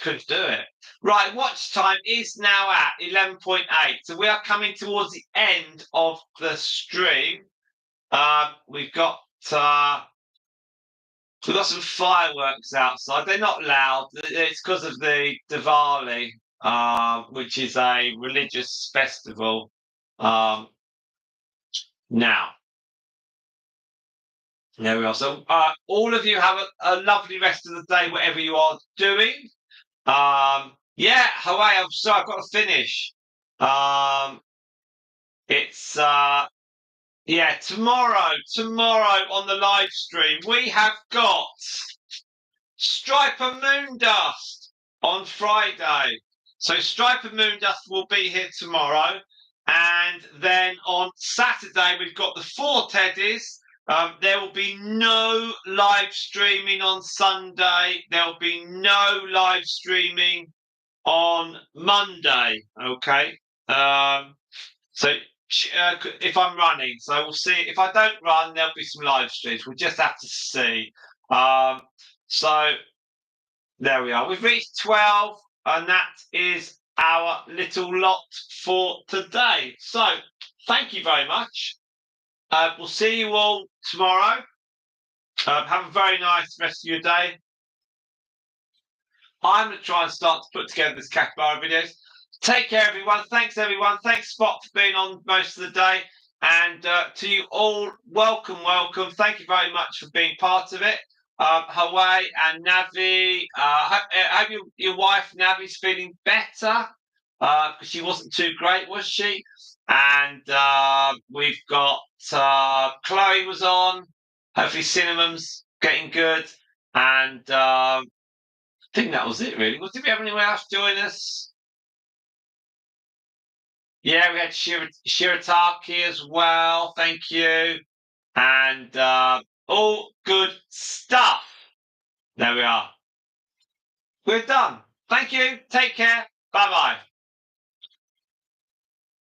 couldn't do it. Right, watch time is now at 11.8, so we are coming towards the end of the stream. We've got some fireworks outside. They're not loud. It's because of the Diwali, which is a religious festival. Now, there we are. So, all of you have a lovely rest of the day, whatever you are doing. Yeah, Hawaii. I'm sorry, I've got to finish. It's yeah, tomorrow on the live stream, we have got Striper Moondust on Friday. So Striper Moondust will be here tomorrow. And then on Saturday, we've got the 4 Teddies. There will be no live streaming on Sunday. There'll be no live streaming on Monday. Okay. So if I'm running. So we'll see. If I don't run, there'll be some live streams. We'll just have to see. Um, so there we are. We've reached 12, and that is our little lot for today. So thank you very much. We'll see you all tomorrow. Have a very nice rest of your day. I'm going to try and start to put together this capybara videos. Take care, everyone. Thanks, everyone. Thanks, Spot, for being on most of the day. And to you all, welcome, welcome. Thank you very much for being part of it. Hawaii and Navi. Hope your wife, Navi's feeling better because she wasn't too great, was she? And we've got Chloe was on. Hopefully, Cinnamon's getting good. And I think that was it, really. Did we have anyone else join us? Yeah, we had Shirataki as well. Thank you. And all good stuff. There we are. We're done. Thank you. Take care. Bye bye.